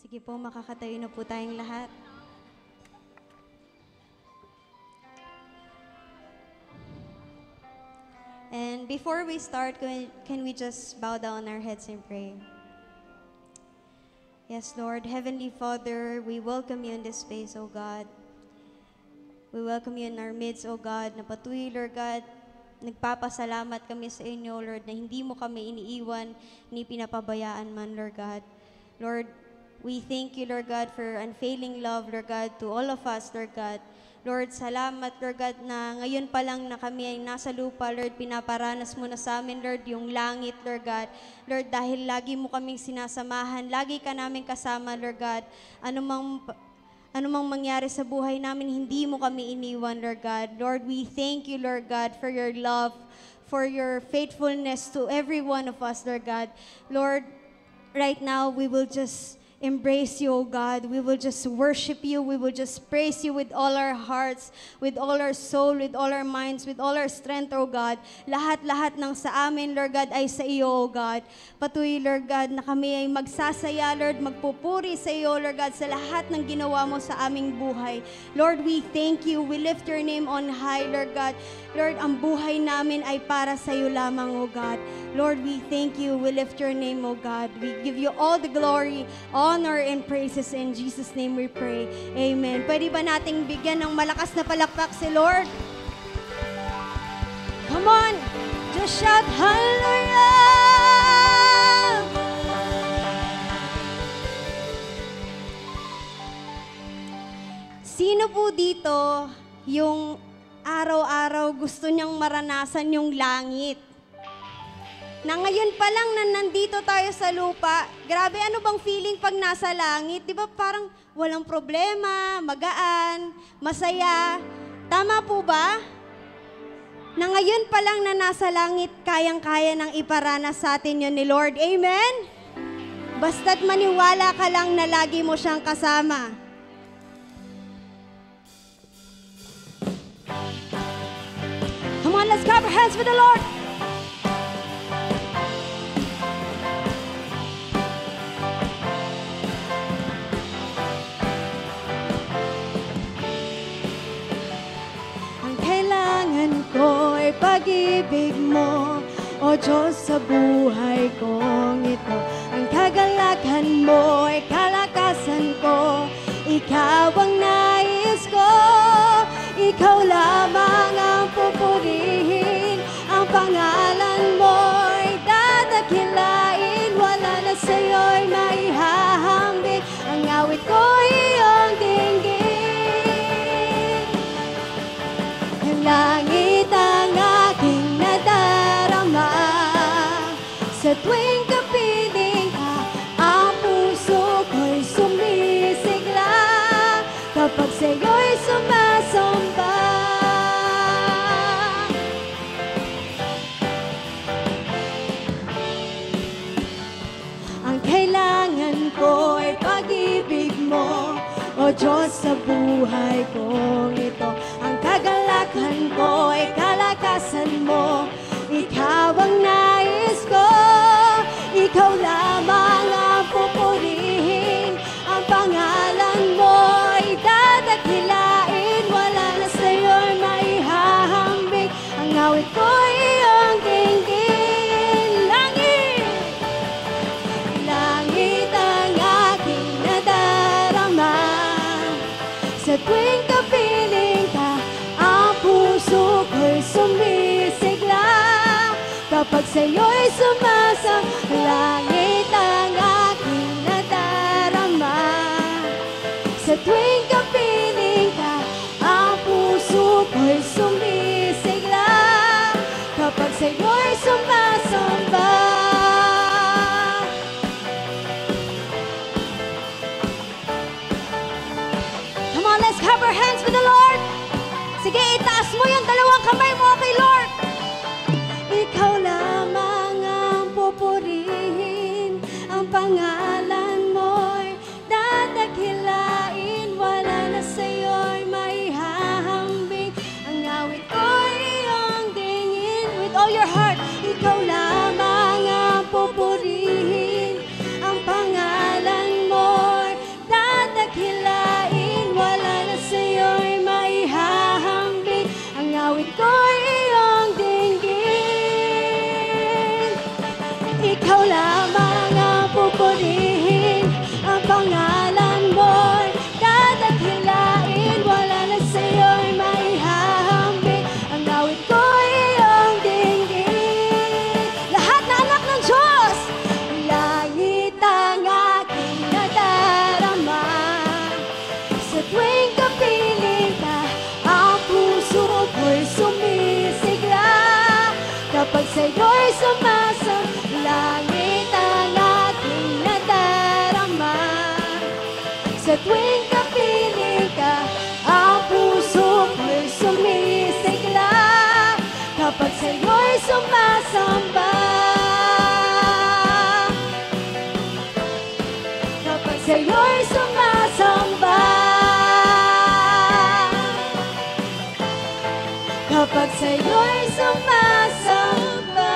Sige po, makakatayo na po tayong lahat. And before we start, can we just bow down our heads and pray? Yes, Lord, Heavenly Father, we welcome you in this space, O God. We welcome you in our midst, O God, na patuloy, Lord God, nagpapasalamat kami sa inyo, Lord, na hindi mo kami iniiwan, ni pinapabayaan man, Lord God. Lord, we thank you, Lord God, for unfailing love, Lord God, to all of us, Lord God. Lord, salamat, Lord God, na ngayon pa lang na kami ay nasa lupa, Lord, pinaparanas mo na sa amin, Lord, yung langit, Lord God. Lord, dahil lagi mo kaming sinasamahan, lagi ka namin kasama, Lord God. Anumang mangyari sa buhay namin, hindi mo kami iniwan, Lord God. Lord, we thank you, Lord God, for your love, for your faithfulness to every one of us, Lord God. Lord, right now, we will just embrace you, O God. We will just worship you. We will just praise you with all our hearts, with all our soul, with all our minds, with all our strength, O God. Lahat-lahat ng sa amin, Lord God, ay sa iyo, O God. Patuloy, Lord God, na kami ay magsasaya, Lord, magpupuri sa iyo, Lord God, sa lahat ng ginawa mo sa aming buhay. Lord, we thank you. We lift your name on high, Lord God. Lord, ang buhay namin ay para sa iyo lamang, O God. Lord, we thank you. We lift your name, O God. We give you all the glory, honor, and praises. In Jesus' name we pray. Amen. Pwede ba nating bigyan ng malakas na palakpak si Lord? Come on! Just shout, Hallelujah! Sino po dito yung araw-araw gusto niyang maranasan yung langit? Na ngayon pa lang na nandito tayo sa lupa, grabe ano bang feeling pag nasa langit? Di ba parang walang problema, magaan, masaya. Tama po ba? Na ngayon pa lang na nasa langit, kayang-kaya nang iparanas sa atin yun ni Lord. Amen? Basta't maniwala ka lang na lagi mo siyang kasama. Come on, let's clap our hands for the Lord. Ko ay pag-ibig mo, O Diyos, sa buhay kong ito. Ang kagalakan mo ay kalakasan ko, Ikaw ang nais ko. Ikaw lamang ang pupurihin, ang pangalan mo ay dadakilain. Wala na sa'yo'y maihahambing, ang awit ko iyong dinggin. Langit ang aking nadarama, sa tuwing kapiling ka, ang puso ko'y sumisigla, kapag sa'yo'y sumasamba. Ang kailangan ko ay pag-ibig mo, O Diyos, sa buhay kong ito. Ang kagalakan ko ay kalakasan mo, Ikaw ang nais ko. Ikaw lamang ang pupurihin, ang pangalan mo ay dadakilain. Wala na sa'yo'y maihahambing, ang awit ko iyong dinggin. Langit! Langit ang aking nadarama, sa tuwing kapiling ka, ang puso ko'y sumisigla, kapag sa'yo'y sumasang. Langit ang aking nadarama, sa tuwing kapiling ka, ang puso ko'y sumisigla, kapag sa'yo'y sumasamba. Come on, let's clap our hands for the Lord. Sige, itaas mo yung dalawang kamay mo kay Lord. Ikaw lamang ang pupurihin, ang pangalan mo'y dadakilain. Wala na sa'yo'y maihahambing, ang awit ko'y iyong dingin. With all your heart, ikaw lamang ang pupurihin, ang pangalan mo'y sa'yo'y sumasalangit ang aking nadarama. Sa tuwing kapiling ka, ang puso ko'y sumisigla. Kapag sa'yo'y sumasamba, kapag sa'yo'y sumasamba, kapag sa'yo'y sumasamba.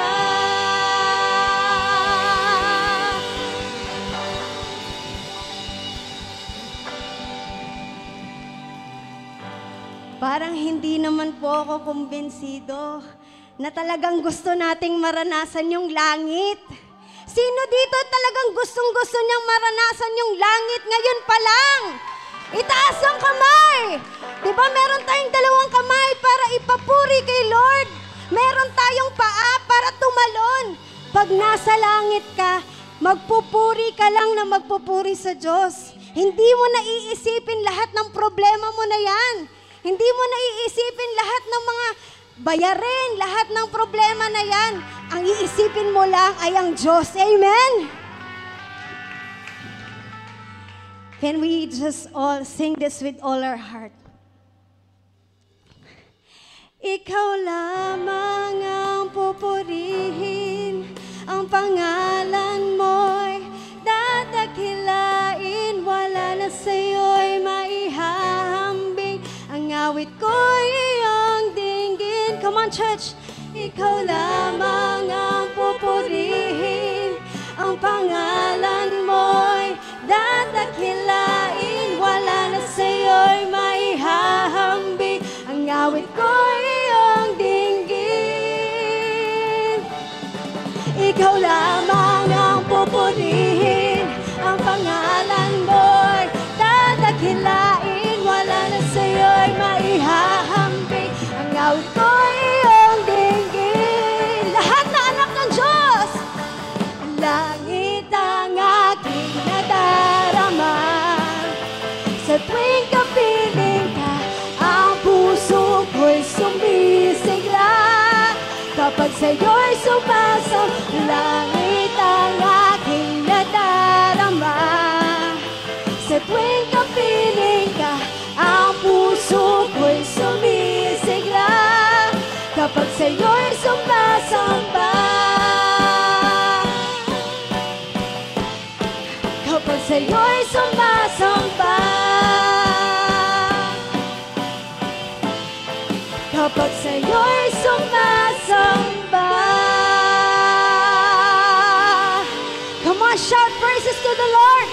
Parang hindi naman po ako kumbinsido na talagang gusto nating maranasan yung langit. Sino dito talagang gustong-gusto niyang maranasan yung langit ngayon pa lang? Itaas ang kamay! Diba meron tayong dalawang kamay para ipapuri kay Lord? Meron tayong paa para tumalon. Pag nasa langit ka, magpupuri ka lang na magpupuri sa Diyos. Hindi mo na iisipin lahat ng problema mo na yan. Hindi mo na iisipin lahat ng mga bayarin, lahat ng problema na yan. Ang iisipin mo lang ay ang Diyos. Amen? Can we just all sing this with all our heart? Ikaw lamang ang pupurihin, ang pangalan mo'y dadakilain, wala na sa'yo'y maihahambing, ang awit ko'y iyong dinggin. Come on, church! Ikaw lamang ang pupurihin, ang pangalan mo'y dadakilain, wala na sa'yo'y maihahambing, ang awit ko'y iyong dinggin. Ikaw lamang ang pupurihin, ang pangalan mo'y dadakilain, wala na sa'yo'y maihahambing, ang awit ko'y iyong dinggin. Lahat na anak ng Diyos, langit ang aking nadarama. Sa tuwing kapiling ka, ang puso ko'y sumisigla. Kapag sa'yo'y sumasang, langit ang aking nadarama. Sa tuwing kapiling ka, ang puso ko'y sumisigla. Kapag sa'yo'y sumasamba, kapag sa'yo'y sumasamba, kapag sa'yo'y sumasamba. Come on, shout praises to the Lord.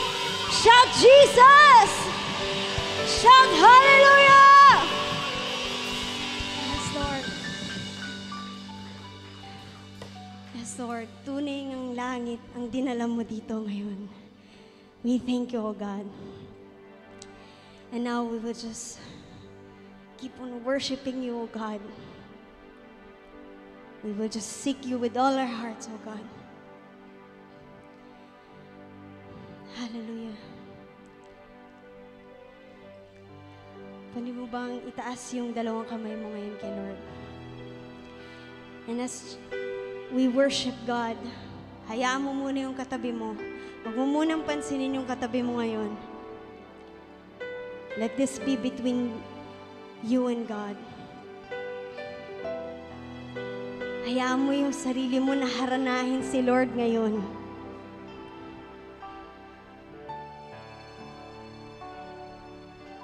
Shout Jesus. Shout hallelujah. Yes, Lord. Yes, Lord. Tunay ng langit ang dinala mo dito ngayon. We thank you, O God. And now we will just keep on worshiping you, O God. We will just seek you with all our hearts, O God. Hallelujah. Pwede mo bang itaas yung dalawang kamay mo ngayon kay Lord? And as we worship God, hayaan mo muna yung katabi mo. Huwag mo munang pansinin yung katabi mo ngayon. Let this be between you and God. Hayaan mo yung sarili mo na haranahin si Lord ngayon.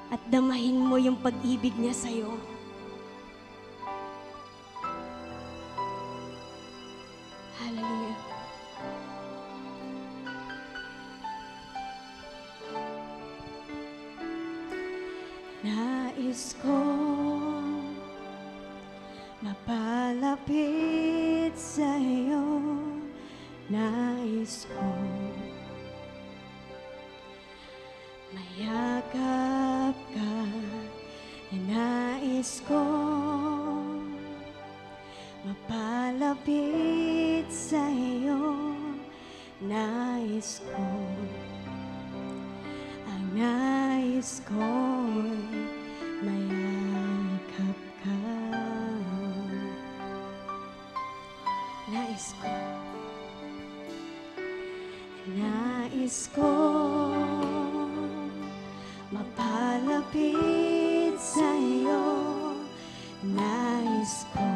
At damahin mo yung pag-ibig niya sa'yo. Hallelujah. Nais ko mapalapit sa'yo. Nais ko mayakap ka. Nais ko mapalapit sa'yo. Nais ko, ang nais ko'y mayakap ka. Mapalapit sa'yo, nais ko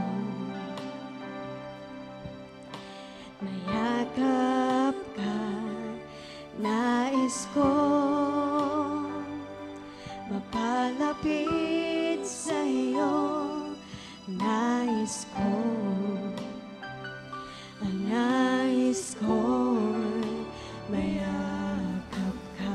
mayakap ka, nais ko mapalapit sa'yo, nais ko, ang nais ko'y mayakap ka.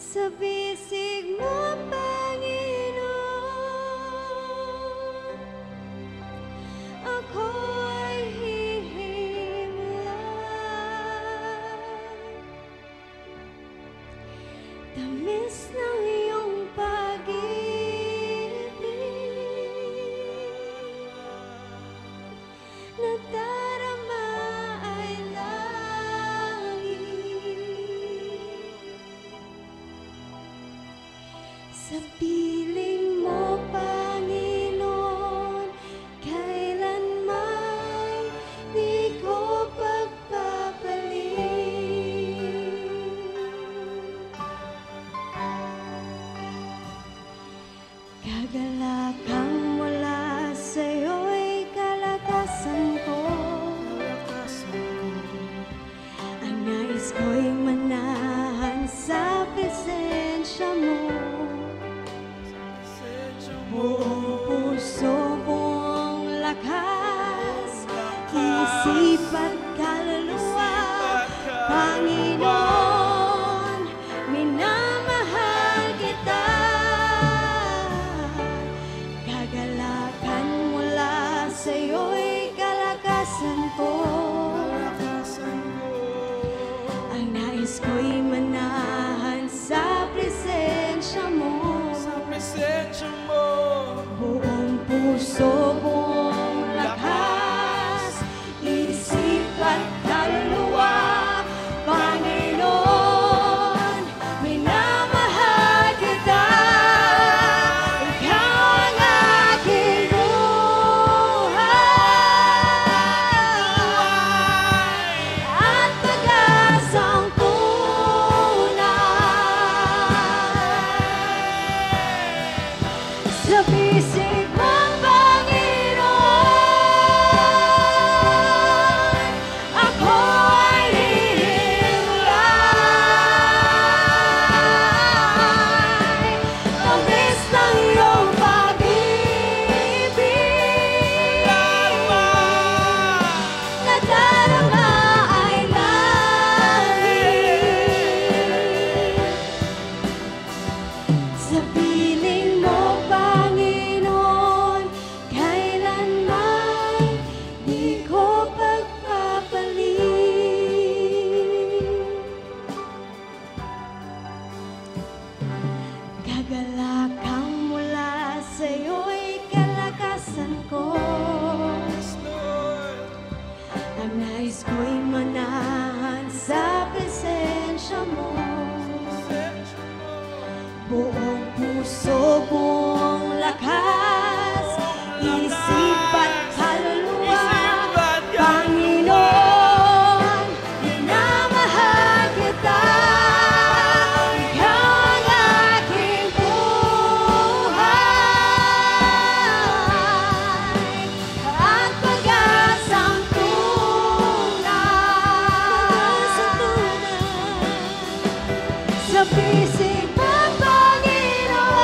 Sa bisig mo, Panginoon, ako ay hihimlay. Tamis ng iyong pag-ibig, nadarama ay langit. Sa piling mo, Panginoon, kailanman di ko pagpapalit. Kagalakang mula sa'yo'y kalakasan ko. Ang nais ko'y manahan sa presensya mo. Buong puso, buong lakas, isip at kaluluwa, Panginoon, minamahal kita. Kagalakan mula sa'yo'y kalakasan ko. Ang nais ko'y manahan sa presensya mo. Buong puso, buong lakas, isip at kaluluwa, Panginoon, minamahal kita. Ikaw ang aking buhay at pag-asang tunay. Sa bisig mong Panginoon, ako ay hihimlay. Tamis ng iyong pag-ibig, nadarama ay langit. Sa piling mo, Panginoon, kailanman di ko pagpapalit. Kagalakang mula sa'yo'y kalakasan ko. Ang nais ko'y manahan sa presensya mo. Buong puso, buong lakas, isip at kaluluwa, Panginoon, minamahal kita. Ikaw ang aking buhay at pag-asang tunay. Sa bisig mo, Panginoon,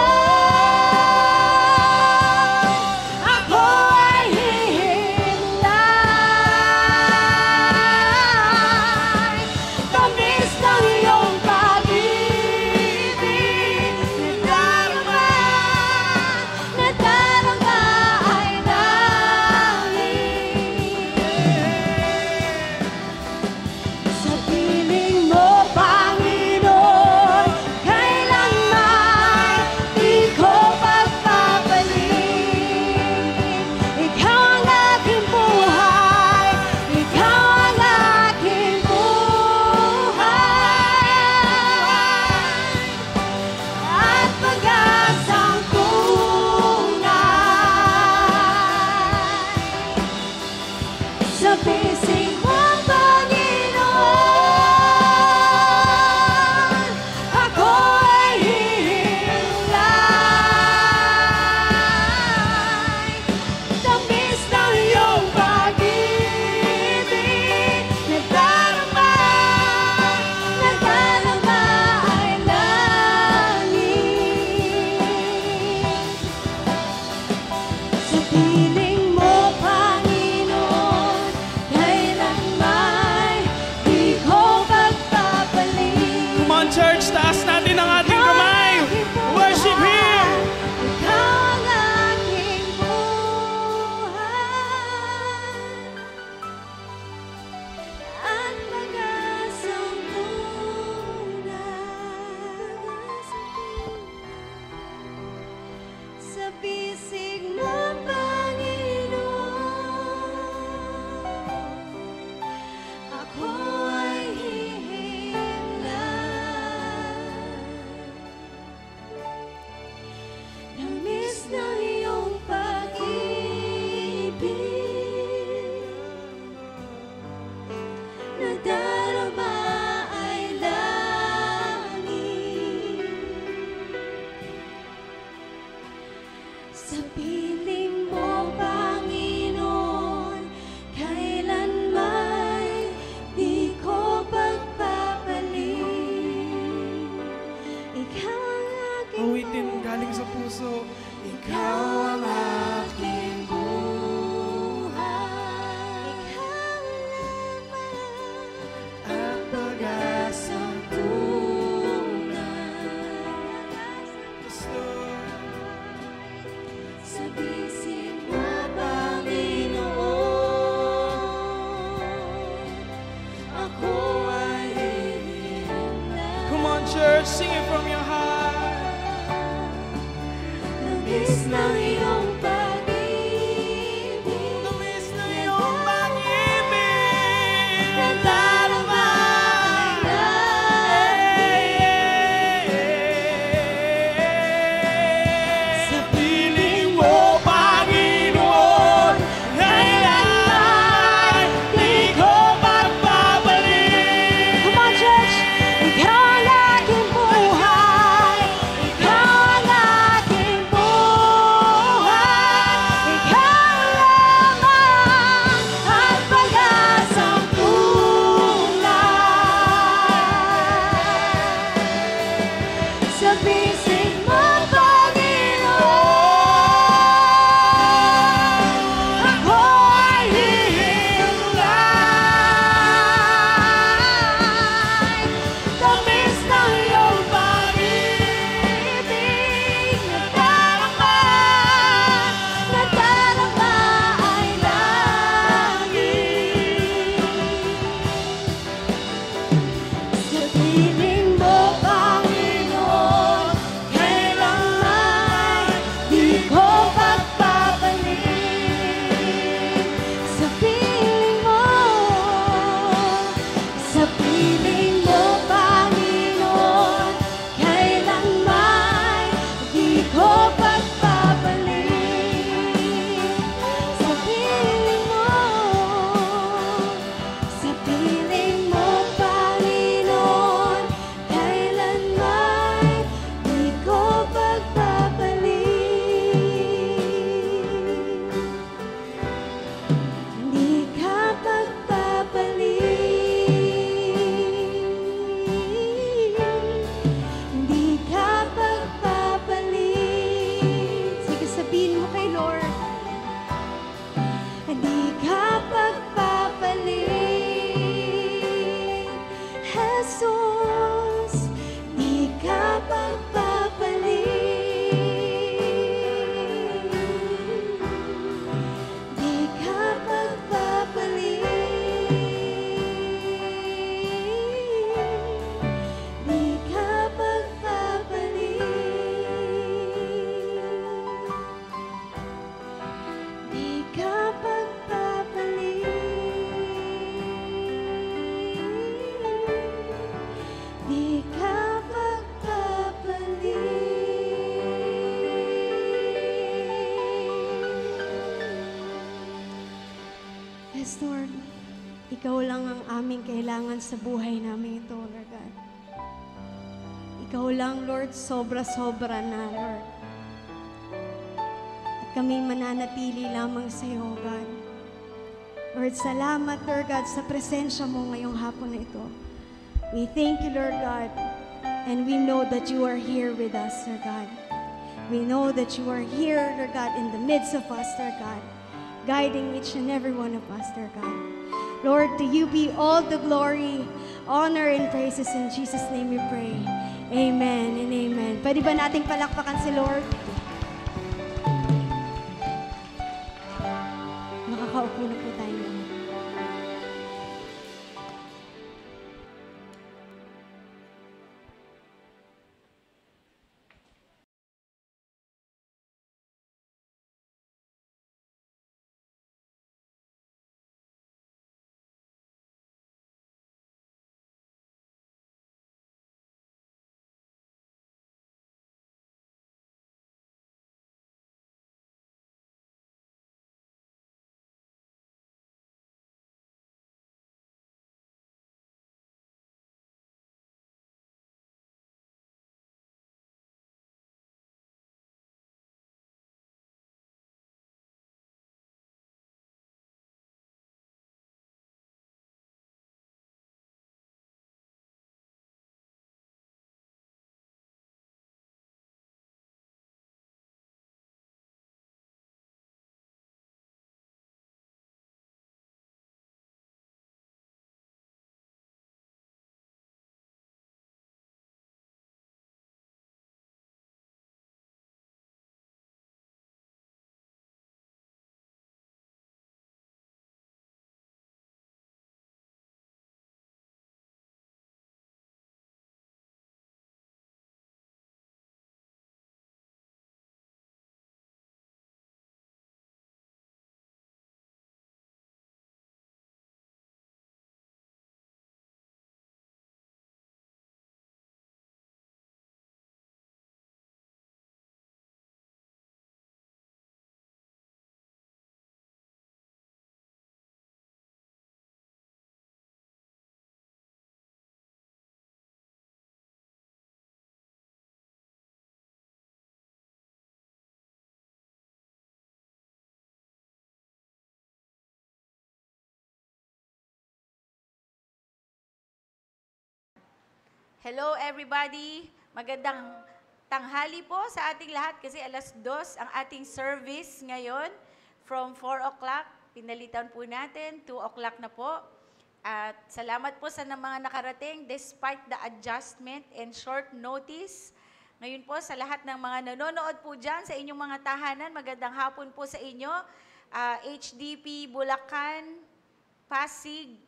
Sa piling mo, Panginoon, kailanman di ko pagpapalit. Ikaw ang aking Awitin galing sa puso. Ikaw ang aking buhay. Ikaw lamang At pag-asang tunay. gusto. Sa bisig mo, Panginoon, ako ay hihintay. Come on, church, sing it from your heart. Tamis ng iyong pag-ibig, Tamis na iyong pag-ibig. nadarama Sa piling mo, Panginoon, kailanman di ko magbabalik. Come on, church! Ikaw ang aking buhay. Ikaw ang aking buhay. Ikaw lamang ang pag-asang tunay. Sa bisig mo, Panginoon, ako ay hihintay. Tamis ng iyong pag-ibig, nadarama ay langit. Sa piling mo, Panginoon, kailanman di ko pagpapalit. Sa piling mo, Panginoon, kailanman di ko pagpapalit. Sa piling mo, Panginoon, kailanman di ko pagpapalit. Di ka pagpapalit. Di ka pagpapalit. Sige, sabihin mo kay Lord. Di ka pagpapalit, Jesus. Di ka pagpapalit. Di ka pagpapalit. Di ka pagpapalit. Di ka pagpapalit. Di ka pagpapalit. Yes, Lord. Ikaw lang ang aming kailangan sa buhay namin ito, Lord God. Ikaw lang, Lord, sobra-sobra na, Lord. At kami mananatili lamang sa iyo, God. Lord, salamat, Lord God, sa presensya mo ngayong hapon na ito. We thank you, Lord God, and we know that you are here with us, Lord God. We know that you are here, Lord God, in the midst of us, Lord God, guiding each and every one of us, Lord God. Lord, to you be all the glory, honor, and praises. In Jesus' name we pray. Amen and amen. Pwede ba nating palakpakan si Lord? Makakaupo na po tayo. Hello everybody! Magandang tanghali po sa ating lahat kasi 2:00 ang ating service ngayon. From 4 o'clock, pinalitan po natin, 2 o'clock na po. At salamat po sa mga nakarating despite the adjustment and short notice. Ngayon po sa lahat ng mga nanonood po dyan sa inyong mga tahanan, magandang hapon po sa inyo. HDP, Bulacan, Pasig,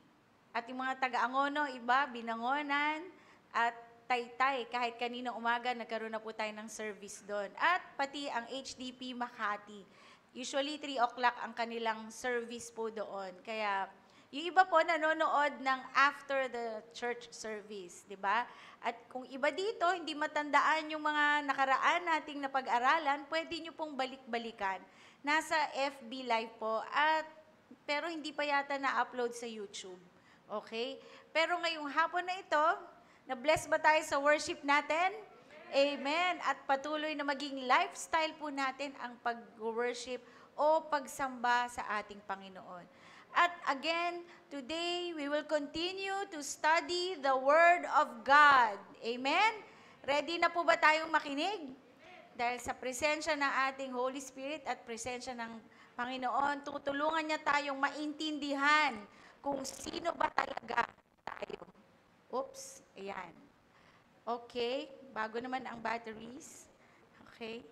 at yung mga taga-Angono, iba, Binangonan, at Taytay. Kahit kanina umaga, nagkaroon na po tayo ng service doon. At pati ang HDP Makati. Usually 3 o'clock ang kanilang service po doon. Kaya yung iba po nanonood ng after the church service, di ba? At kung iba dito, hindi matandaan yung mga nakaraan nating napag-aralan, pwede nyo pong balik-balikan. Nasa FB Live po, pero hindi pa yata na-upload sa YouTube. Okay? Pero ngayong hapon na ito, na-bless ba tayo sa worship natin? Amen. At patuloy na maging lifestyle po natin ang pag-worship o pagsamba sa ating Panginoon. At again, today we will continue to study the Word of God. Amen? Ready na po ba tayong makinig? Dahil sa presensya ng ating Holy Spirit at presensya ng Panginoon, tutulungan niya tayong maintindihan kung sino ba talaga tayo. Oops, ayan. Okay, bago naman ang batteries. Okay.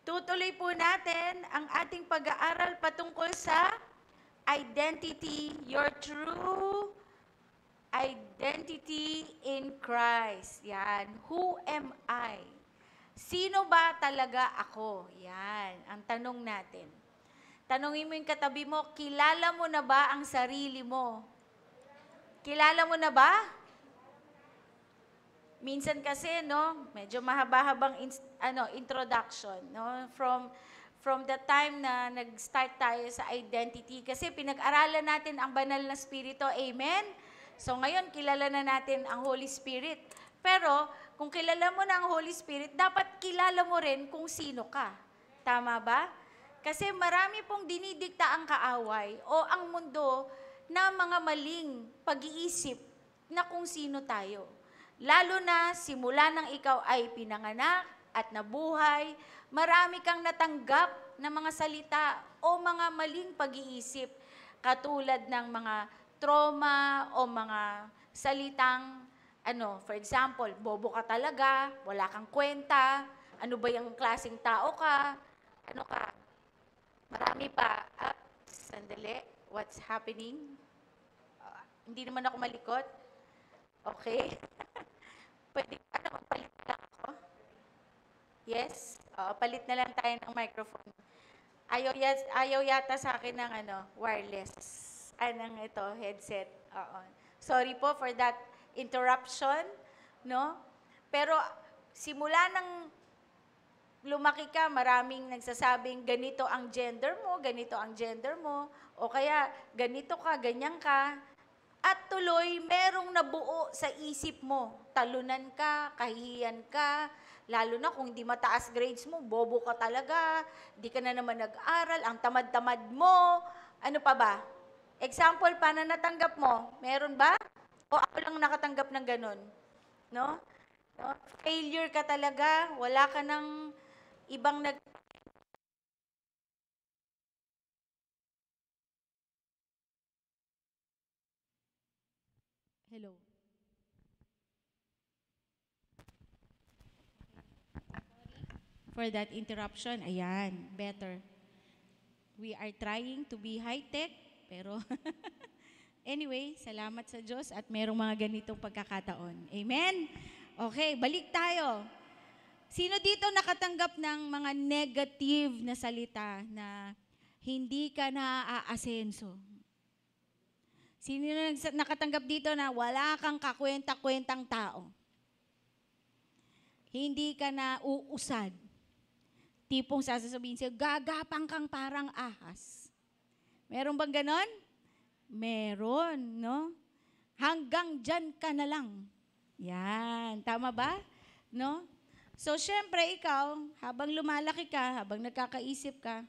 Tutuloy po natin ang ating pag-aaral patungkol sa identity, your true identity in Christ. Yan. Who am I? Sino ba talaga ako? Yan, ang tanong natin. Tanungin mo yung katabi mo, kilala mo na ba ang sarili mo? Kilala mo na ba? Minsan kasi, no, medyo mahaba-habang introduction, no, from the time na nag-start tayo sa identity. Kasi pinag-aralan natin ang banal na spirito, amen? So ngayon, kilala na natin ang Holy Spirit. Pero, kung kilala mo na ang Holy Spirit, dapat kilala mo rin kung sino ka. Tama ba? Kasi marami pong dinidikta ang kaaway o ang mundo na mga maling pag-iisip na kung sino tayo. Lalo na simula nang ikaw ay pinanganak at nabuhay, marami kang natanggap na mga salita o mga maling pag-iisip katulad ng mga trauma o mga salitang, for example, bobo ka talaga, wala kang kwenta, ano ba yung klaseng tao ka, ano ka, marami pa. Sandali, what's happening? Hindi naman ako malikot. Okay. Pwede pa palit na lang ako? Yes? Palit na lang tayo ng microphone. Ayaw yata sa akin ng wireless. Anong ito, headset. Oo. Sorry po for that interruption, no? Pero simula nang lumaki ka, maraming nagsasabing ganito ang gender mo, o kaya ganito ka, ganyan ka. At tuloy, merong nabuo sa isip mo. Talunan ka, kahihiyan ka, lalo na kung hindi mataas grades mo, bobo ka talaga, di ka na naman nag-aral, ang tamad-tamad mo, ano pa ba? Example, paano natanggap mo? Meron ba? O ako lang nakatanggap ng ganun? No? Failure ka talaga, wala ka ng ibang Hello. For that interruption, ayan, better. We are trying to be high-tech, pero anyway, salamat sa Diyos at merong mga ganitong pagkakataon. Amen? Okay, balik tayo. Sino dito nakatanggap ng mga negative na salita na hindi ka naaasenso? Sino nakatanggap dito na wala kang kakwenta-kwentang tao? Hindi ka na uusad. Tipong sasasabihin sa'yo, gagapang kang parang ahas. Meron bang ganon? Meron, no? Hanggang dyan ka na lang. Yan, tama ba? No? So, syempre, ikaw, habang lumalaki ka, habang nagkakaisip ka,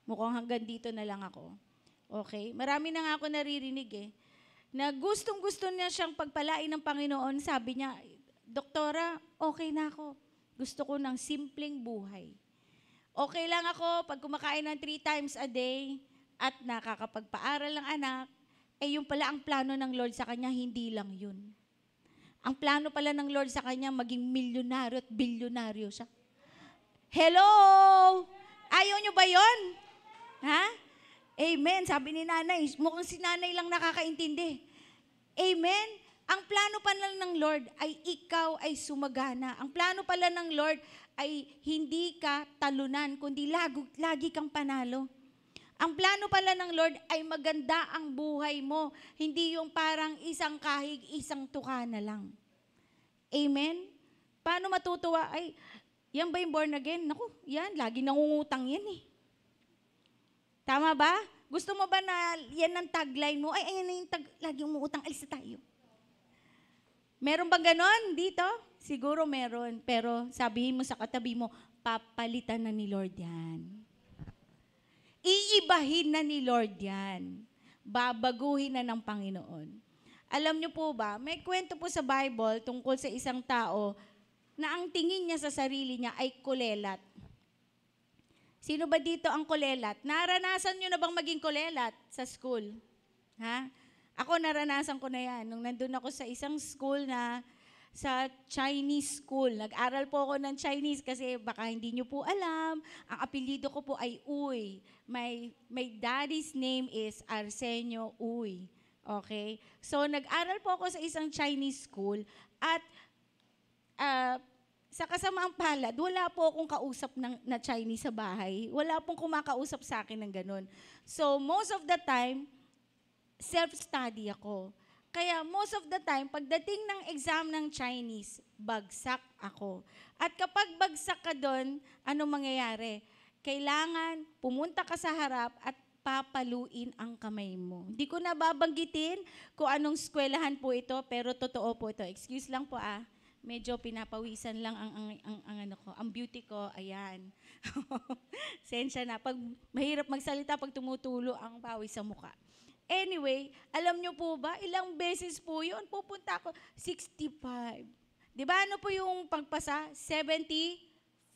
mukhang hanggang dito na lang ako. Okay? Marami na nga ako naririnig na gustong-gusto niya siyang pagpalain ng Panginoon. Sabi niya, Doktora, okay na ako. Gusto ko ng simpleng buhay. Okay lang ako pag kumakain ng 3 times a day at nakakapagpaaral ng anak, yung pala ang plano ng Lord sa kanya, hindi lang yun. Ang plano pala ng Lord sa kanya, maging milyonaryo at bilyonaryo siya. Hello! Ayaw nyo ba yon? Ha? Amen. Sabi ni nanay, mukhang si nanay lang nakakaintindi. Amen. Ang plano pala ng Lord ay ikaw ay sumagana. Ang plano pala ng Lord ay hindi ka talunan, kundi lagi kang panalo. Ang plano pala ng Lord ay maganda ang buhay mo. Hindi yung parang isang kahig, isang tuka na lang. Amen? Paano matutuwa? Ay, yan ba yung born again? Naku, yan, lagi nangungutang yan eh. Tama ba? Gusto mo ba na yan ang tagline mo? Ay, ayan na yung lagi umuutang, alis na tayo. Meron bang ganon dito? Siguro meron. Pero sabihin mo sa katabi mo, papalitan na ni Lord yan. Iibahin na ni Lord yan. Babaguhin na ng Panginoon. Alam niyo po ba, may kwento po sa Bible tungkol sa isang tao na ang tingin niya sa sarili niya ay kulelat. Sino ba dito ang kulelat? Naranasan niyo na bang maging kulelat sa school? Ha? Ako naranasan ko na yan. Nung nandun ako sa isang school na sa Chinese school. Nag-aral po ako ng Chinese kasi baka hindi nyo po alam. Ang apelyido ko po ay Uy. My daddy's name is Arsenio Uy. Okay? So, nag-aral po ako sa isang Chinese school at sa kasamaang palad, wala po akong kausap na Chinese sa bahay. Wala pong kumakausap sa akin ng ganun. So, most of the time, self-study ako. Kaya most of the time, pagdating ng exam ng Chinese, bagsak ako. At kapag bagsak ka doon, ano mangyayari? Kailangan pumunta ka sa harap at papaluin ang kamay mo. Hindi ko na babanggitin kung anong eskwelahan po ito, pero totoo po ito. Excuse lang po medyo pinapawisan lang ang beauty ko, ayan. Sensya na. Pag mahirap magsalita, pag tumutulo ang pawis sa mukha. Anyway, alam nyo po ba, ilang beses po yun, pupunta ako, 65. Di ba ano po yung pagpasa? 75.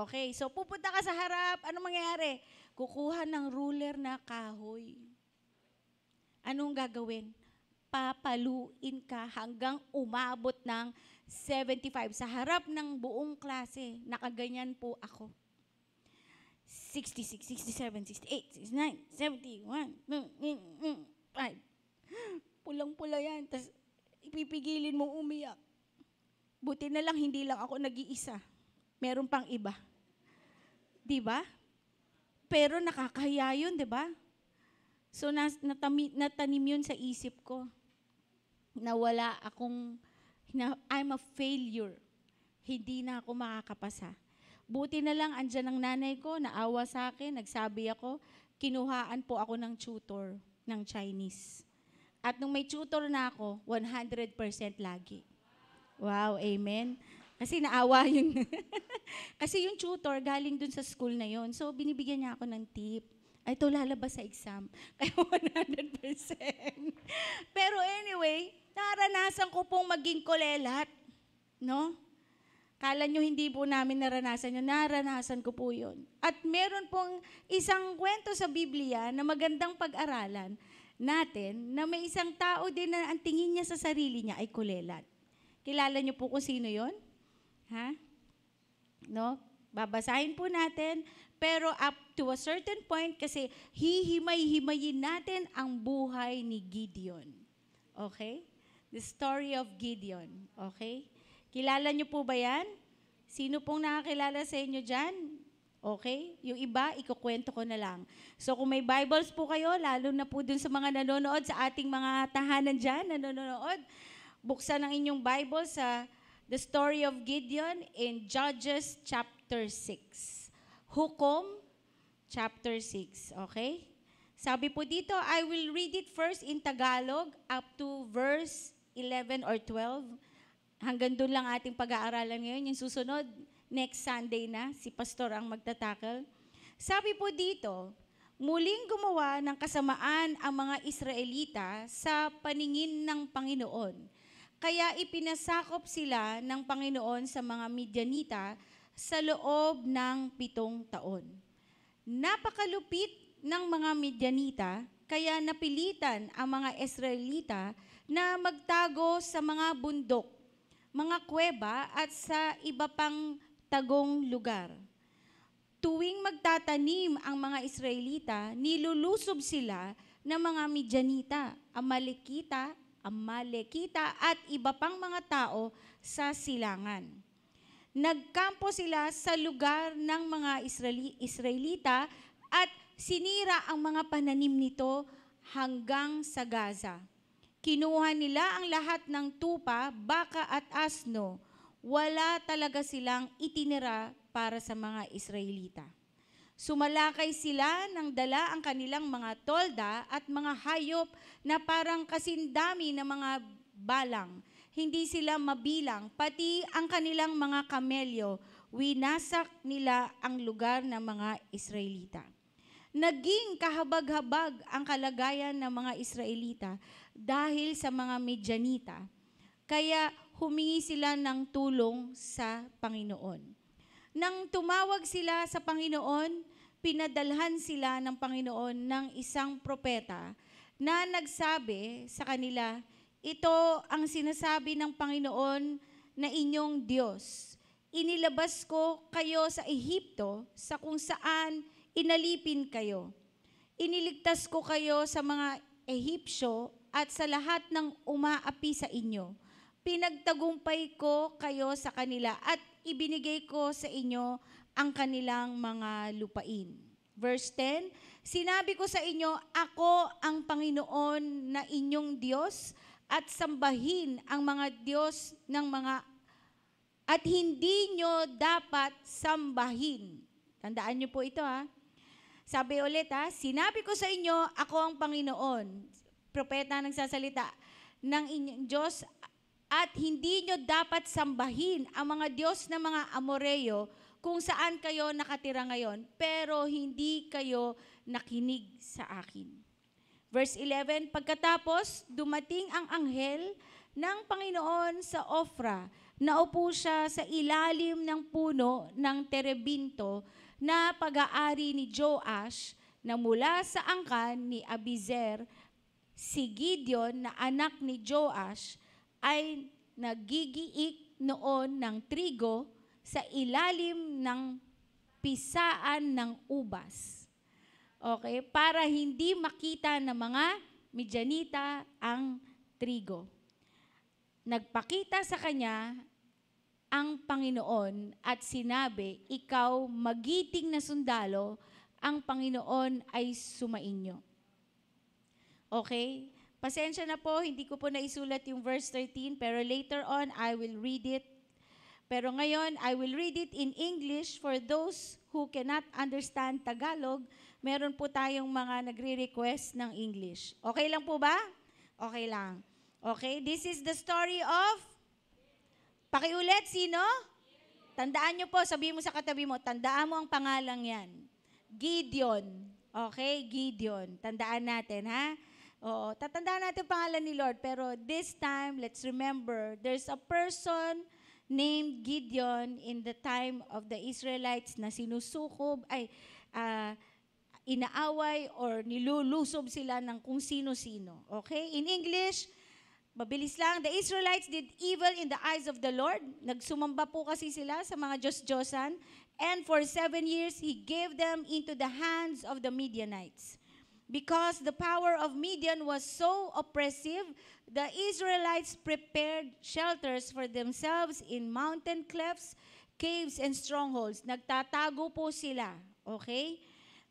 Okay, so pupunta ka sa harap, ano mangyayari? Kukuha ng ruler na kahoy. Anong gagawin? Papaluin ka hanggang umabot ng 75 sa harap ng buong klase. Nakaganyan po ako. 66, 67, 68, 69, 71, 5. Pulang-pula yan. Tapos ipipigilin mong umiyak. Buti na lang, hindi lang ako nag-iisa. Meron pang iba. Di ba? Pero nakakahiya yun, di ba? So natanim yun sa isip ko. Na wala akong, I'm a failure. Hindi na ako makakapasa. Buti na lang, andyan ang nanay ko, naawa sa akin, nagsabi ako, kinuhaan po ako ng tutor ng Chinese. At nung may tutor na ako, 100% lagi. Wow, amen. Kasi naawa yung, kasi yung tutor galing dun sa school na yon. So, binibigyan niya ako ng tip. Ay, ito lalabas sa exam. Kaya 100%. Pero anyway, naranasan ko pong maging kulelat. No? Kala nyo hindi po namin naranasan yun. Naranasan ko po yun. At meron pong isang kwento sa Biblia na magandang pag-aralan natin na may isang tao din na ang tingin niya sa sarili niya ay kulelat. Kilala nyo po kung sino yon? Ha? No? Babasahin po natin. Pero up to a certain point kasi hihimay-himayin natin ang buhay ni Gideon. Okay? The story of Gideon. Okay? Kilala niyo po ba yan? Sino pong nakakilala sa inyo dyan? Okay? Yung iba, ikukwento ko na lang. So kung may Bibles po kayo, lalo na po dun sa mga nanonood, sa ating mga tahanan dyan, nanonood, buksan ang inyong Bible sa The Story of Gideon in Judges chapter 6. Hukom chapter 6. Okay? Sabi po dito, I will read it first in Tagalog up to verse 11 or 12. Hanggang doon lang ating pag-aaralan ngayon. Yung susunod, next Sunday na, si Pastor ang magtatakal. Sabi po dito, muling gumawa ng kasamaan ang mga Israelita sa paningin ng Panginoon. Kaya ipinasakop sila ng Panginoon sa mga Midianita sa loob ng 7 taon. Napakalupit ng mga Midianita, kaya napilitan ang mga Israelita na magtago sa mga bundok, mga kuweba at sa iba pang tagong lugar. Tuwing magtatanim ang mga Israelita, nilulusob sila ng mga Midianita, Amalekita at iba pang mga tao sa silangan. Nagkampo sila sa lugar ng mga Israelita at sinira ang mga pananim nito hanggang sa Gaza. Kinuha nila ang lahat ng tupa, baka at asno. Wala talaga silang itinira para sa mga Israelita. Sumalakay sila nang dala ang kanilang mga tolda at mga hayop na parang kasindami ng mga balang. Hindi sila mabilang, pati ang kanilang mga kamelyo. Winasak nila ang lugar ng mga Israelita. Naging kahabag-habag ang kalagayan ng mga Israelita dahil sa mga Midianita. Kaya humingi sila ng tulong sa Panginoon. Nang tumawag sila sa Panginoon, pinadalhan sila ng Panginoon ng isang propeta na nagsabi sa kanila, ito ang sinasabi ng Panginoon na inyong Diyos. Inilabas ko kayo sa Ehipto sa kung saan inalipin kayo. Iniligtas ko kayo sa mga Ehipsyo at sa lahat ng umaapi sa inyo. Pinagtagumpay ko kayo sa kanila at ibinigay ko sa inyo ang kanilang mga lupain. Verse 10, sinabi ko sa inyo, ako ang Panginoon na inyong Diyos at sambahin ang mga Diyos ng mga at hindi nyo dapat sambahin. Tandaan nyo po ito ha. Sabi ulit ha, sinabi ko sa inyo, ako ang Panginoon. Propeta nagsasalita ng inyong Diyos at hindi nyo dapat sambahin ang mga Diyos ng mga Amoreo kung saan kayo nakatira ngayon, pero hindi kayo nakinig sa akin. Verse 11, pagkatapos, dumating ang anghel ng Panginoon sa Ofra. Naupo siya sa ilalim ng puno ng terebinto na pag-aari ni Joash na mula sa angkan ni Abizer, si Gideon na anak ni Joash, ay nagigiik noon ng trigo sa ilalim ng pisaan ng ubas. Okay? Para hindi makita ng mga Midianita ang trigo. Nagpakita sa kanya ang Panginoon at sinabi, ikaw magiting na sundalo, ang Panginoon ay sumainyo. Okay? Pasensya na po, hindi ko po naisulat yung verse 13, pero later on, I will read it. Pero ngayon, I will read it in English for those who cannot understand Tagalog. Meron po tayong mga nagre-request ng English. Okay lang po ba? Okay lang. Okay, this is the story of, pakiulit, sino? Tandaan nyo po, sabihin mo sa katabi mo, tandaan mo ang pangalang yan. Gideon. Okay, Gideon. Tandaan natin, ha? Oo, tatandaan natin ang pangalan ni Lord, pero this time, let's remember, there's a person named Gideon in the time of the Israelites na sinusukob, inaaway or nilulusob sila ng kung sino-sino. Okay? In English, mabilis lang, the Israelites did evil in the eyes of the Lord. Nagsumamba po kasi sila sa mga Diyos-Diyosan, and for 7 years, He gave them into the hands of the Midianites. Because the power of Midian was so oppressive, the Israelites prepared shelters for themselves in mountain clefts, caves, and strongholds. Nagtatago po sila, okay?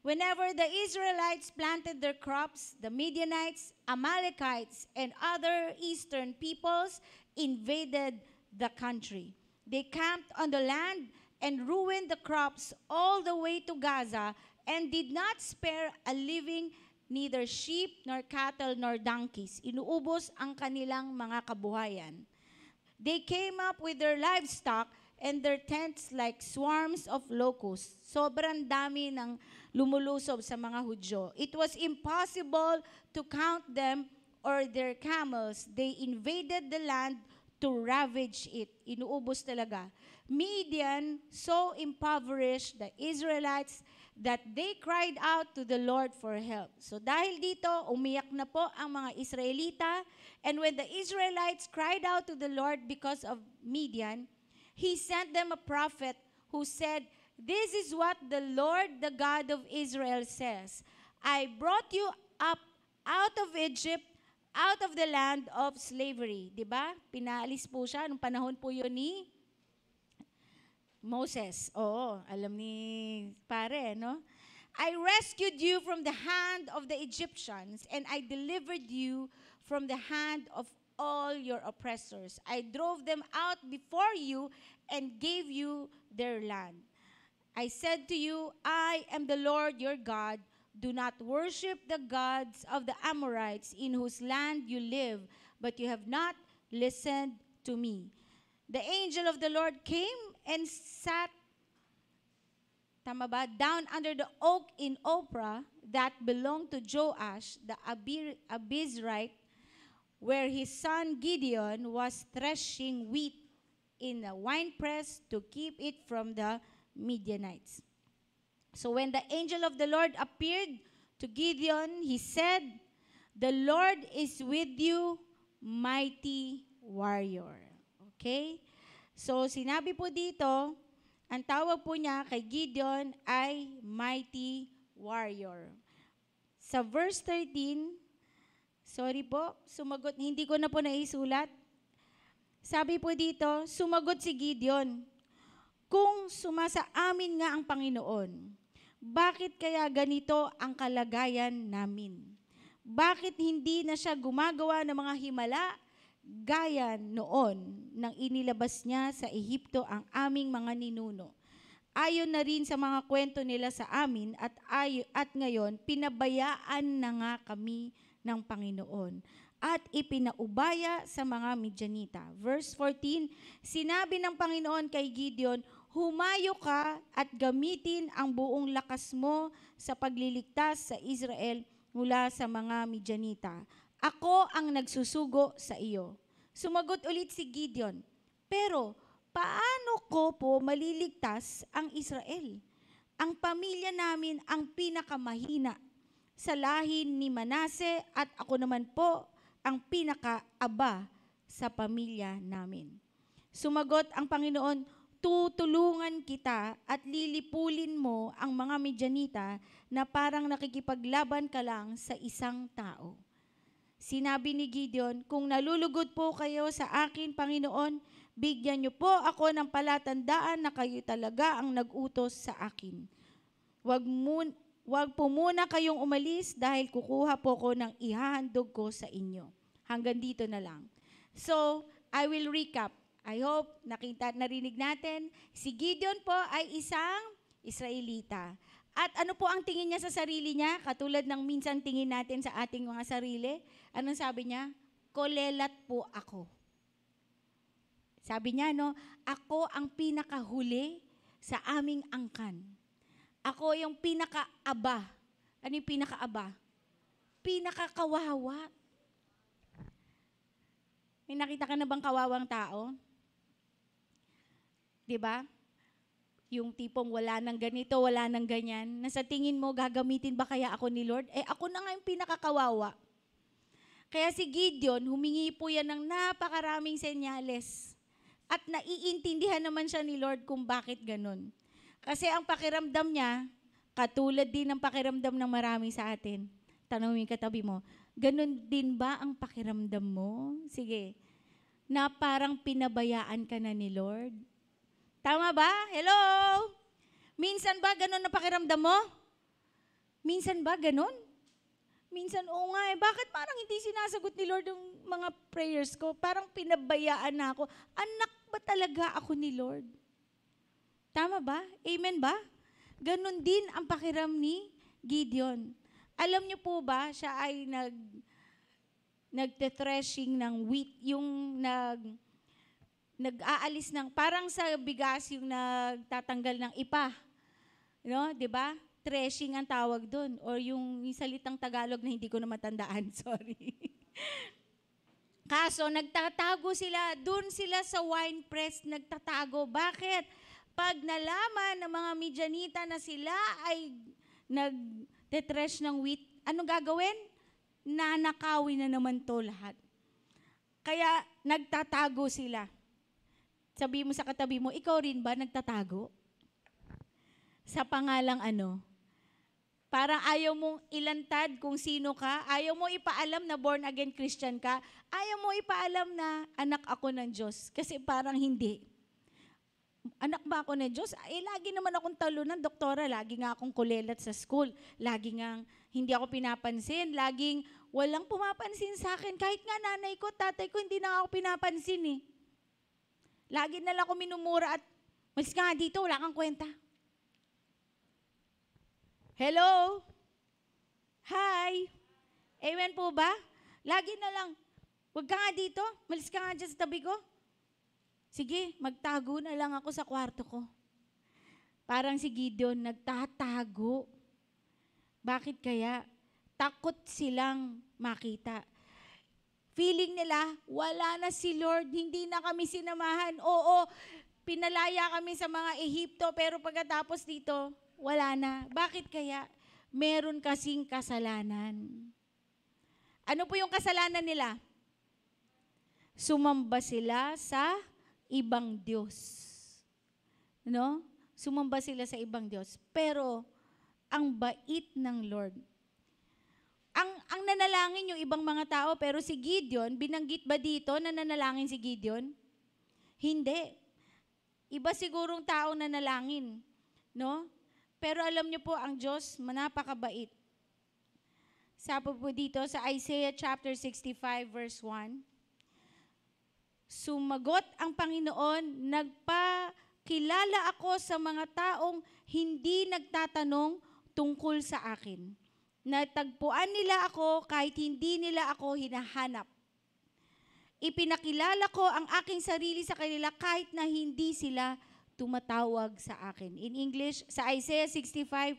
Whenever the Israelites planted their crops, the Midianites, Amalekites, and other eastern peoples invaded the country. They camped on the land and ruined the crops all the way to Gaza and did not spare a living, neither sheep, nor cattle, nor donkeys. Inuubos ang kanilang mga kabuhayan. They came up with their livestock and their tents like swarms of locusts. Sobrang dami ng lumulusob sa mga Hudyo. It was impossible to count them or their camels. They invaded the land to ravage it. Inuubos talaga. Midian so impoverished the Israelites that they cried out to the Lord for help. So dahil dito, umiyak na po ang mga Israelita. And when the Israelites cried out to the Lord because of Midian, He sent them a prophet who said, "This is what the Lord, the God of Israel says. I brought you up out of Egypt, out of the land of slavery." Diba? Pinaalis po siya nung panahon po yun ni Moses. Oo, alam ni pare, no? "I rescued you from the hand of the Egyptians, and I delivered you from the hand of all your oppressors. I drove them out before you and gave you their land. I said to you, I am the Lord your God. Do not worship the gods of the Amorites in whose land you live, but you have not listened to me." The angel of the Lord came and sat, tama ba, down under the oak in Ophrah that belonged to Joash the Abizrite, where his son Gideon was threshing wheat in a winepress to keep it from the Midianites. So when the angel of the Lord appeared to Gideon, he said, "The Lord is with you, mighty warrior." Okay? So sinabi po dito, ang tawag po niya kay Gideon ay mighty warrior. Sa verse 13, sorry po, sumagot, hindi ko na po naisulat. Sabi po dito, sumagot si Gideon, "Kung sumasa amin nga ang Panginoon, bakit kaya ganito ang kalagayan namin? Bakit hindi na siya gumagawa ng mga himala gaya noon nang inilabas niya sa Ehipto ang aming mga ninuno? Ayon na rin sa mga kwento nila sa amin at ngayon pinabayaan na nga kami ng Panginoon at ipinaubaya sa mga Midianita." Verse 14, sinabi ng Panginoon kay Gideon, "Humayo ka at gamitin ang buong lakas mo sa pagliligtas sa Israel mula sa mga Midianita. Ako ang nagsusugo sa iyo." Sumagot ulit si Gideon, "Pero paano ko po maliligtas ang Israel? Ang pamilya namin ang pinakamahina sa lahi ni Manase at ako naman po ang pinakaaba sa pamilya namin." Sumagot ang Panginoon, "Tutulungan kita at lilipulin mo ang mga Midianita na parang nakikipaglaban ka lang sa isang tao." Sinabi ni Gideon, "Kung nalulugod po kayo sa akin, Panginoon, bigyan niyo po ako ng palatandaan na kayo talaga ang nag-utos sa akin. Wag po muna kayong umalis dahil kukuha po ko ng ihahandog ko sa inyo." Hanggang dito na lang. So, I will recap. I hope narinig natin, si Gideon po ay isang Israelita. At ano po ang tingin niya sa sarili niya? Katulad ng minsan tingin natin sa ating mga sarili. Anong sabi niya? Kolelat po ako. Sabi niya, no, ako ang pinakahuli sa aming angkan. Ako yung pinakaaba. Ano yung pinakaaba? Pinakakawawa. May nakita ka na bang kawawang tao? Diba? Yung tipong wala nang ganito, wala nang ganyan. Na sa tingin mo, gagamitin ba kaya ako ni Lord? Ako na nga yung pinakakawawa. Kaya si Gideon, humingi po yan ng napakaraming senyales. At naiintindihan naman siya ni Lord kung bakit ganun. Kasi ang pakiramdam niya, katulad din ng pakiramdam ng marami sa atin. Tanungin katabi mo, ganun din ba ang pakiramdam mo? Sige, na parang pinabayaan ka na ni Lord. Tama ba? Hello? Minsan ba ganun na pakiramdam mo? Minsan ba ganun? Minsan, oo nga bakit parang hindi sinasagot ni Lord yung mga prayers ko? Parang pinabayaan na ako. Anak ba talaga ako ni Lord? Tama ba? Amen ba? Ganun din ang pakiram ni Gideon. Alam niyo po ba, siya ay nagte-threshing ng wheat, yung nag-aalis ng, parang sa bigas yung nagtatanggal ng ipa. No? 'Di ba? Threshing ang tawag doon. Or yung salitang Tagalog na hindi ko na matandaan. Sorry. Kaso nagtatago sila, dun sila sa wine press nagtatago. Bakit? Pag nalaman ng mga Midianita na sila ay nagtetresh ng wheat, ano gagawin? Nanakawin na naman to lahat. Kaya nagtatago sila. Sabi mo sa katabi mo, ikaw rin ba nagtatago? Sa pangalang ano? Parang ayaw mong ilantad kung sino ka, ayaw mo ipaalam na born again Christian ka, ayaw mo ipaalam na anak ako ng Diyos. Kasi parang hindi. Anak ba ako ng Diyos? Lagi naman akong talunan, doktora, lagi nga akong kulelat sa school, lagi nga hindi ako pinapansin, laging walang pumapansin sa akin, kahit nga nanay ko, tatay ko, hindi na ako pinapansin eh. Lagi na lang ako minumura at, malis ka nga dito, wala kang kwenta. Hello? Hi? Amen po ba? Lagi na lang, huwag ka nga dito, malis ka nga dyan sa tabi ko. Sige, magtago na lang ako sa kwarto ko. Parang si Gideon, nagtatago. Bakit kaya? Takot silang makita. Feeling nila, wala na si Lord, hindi na kami sinamahan. Oo, pinalaya kami sa mga Ehipto, pero pagkatapos dito, wala na. Bakit kaya? Meron kasing kasalanan. Ano po yung kasalanan nila? Sumamba sila sa ibang Diyos. No? Sumamba sila sa ibang Diyos. Pero, ang bait ng Lord. Ang nanalangin yung ibang mga tao, pero si Gideon, binanggit ba dito na nanalangin si Gideon? Hindi. Iba sigurong tao nanalangin. No? Pero alam niyo po, ang Diyos, napakabait. Sabi po dito sa Isaiah chapter 65 verse 1, sumagot ang Panginoon, nagpakilala ako sa mga taong hindi nagtatanong tungkol sa akin. Natagpuan nila ako kahit hindi nila ako hinahanap. Ipinakilala ko ang aking sarili sa kanila kahit na hindi sila tumatawag sa akin. In English, sa Isaiah 65,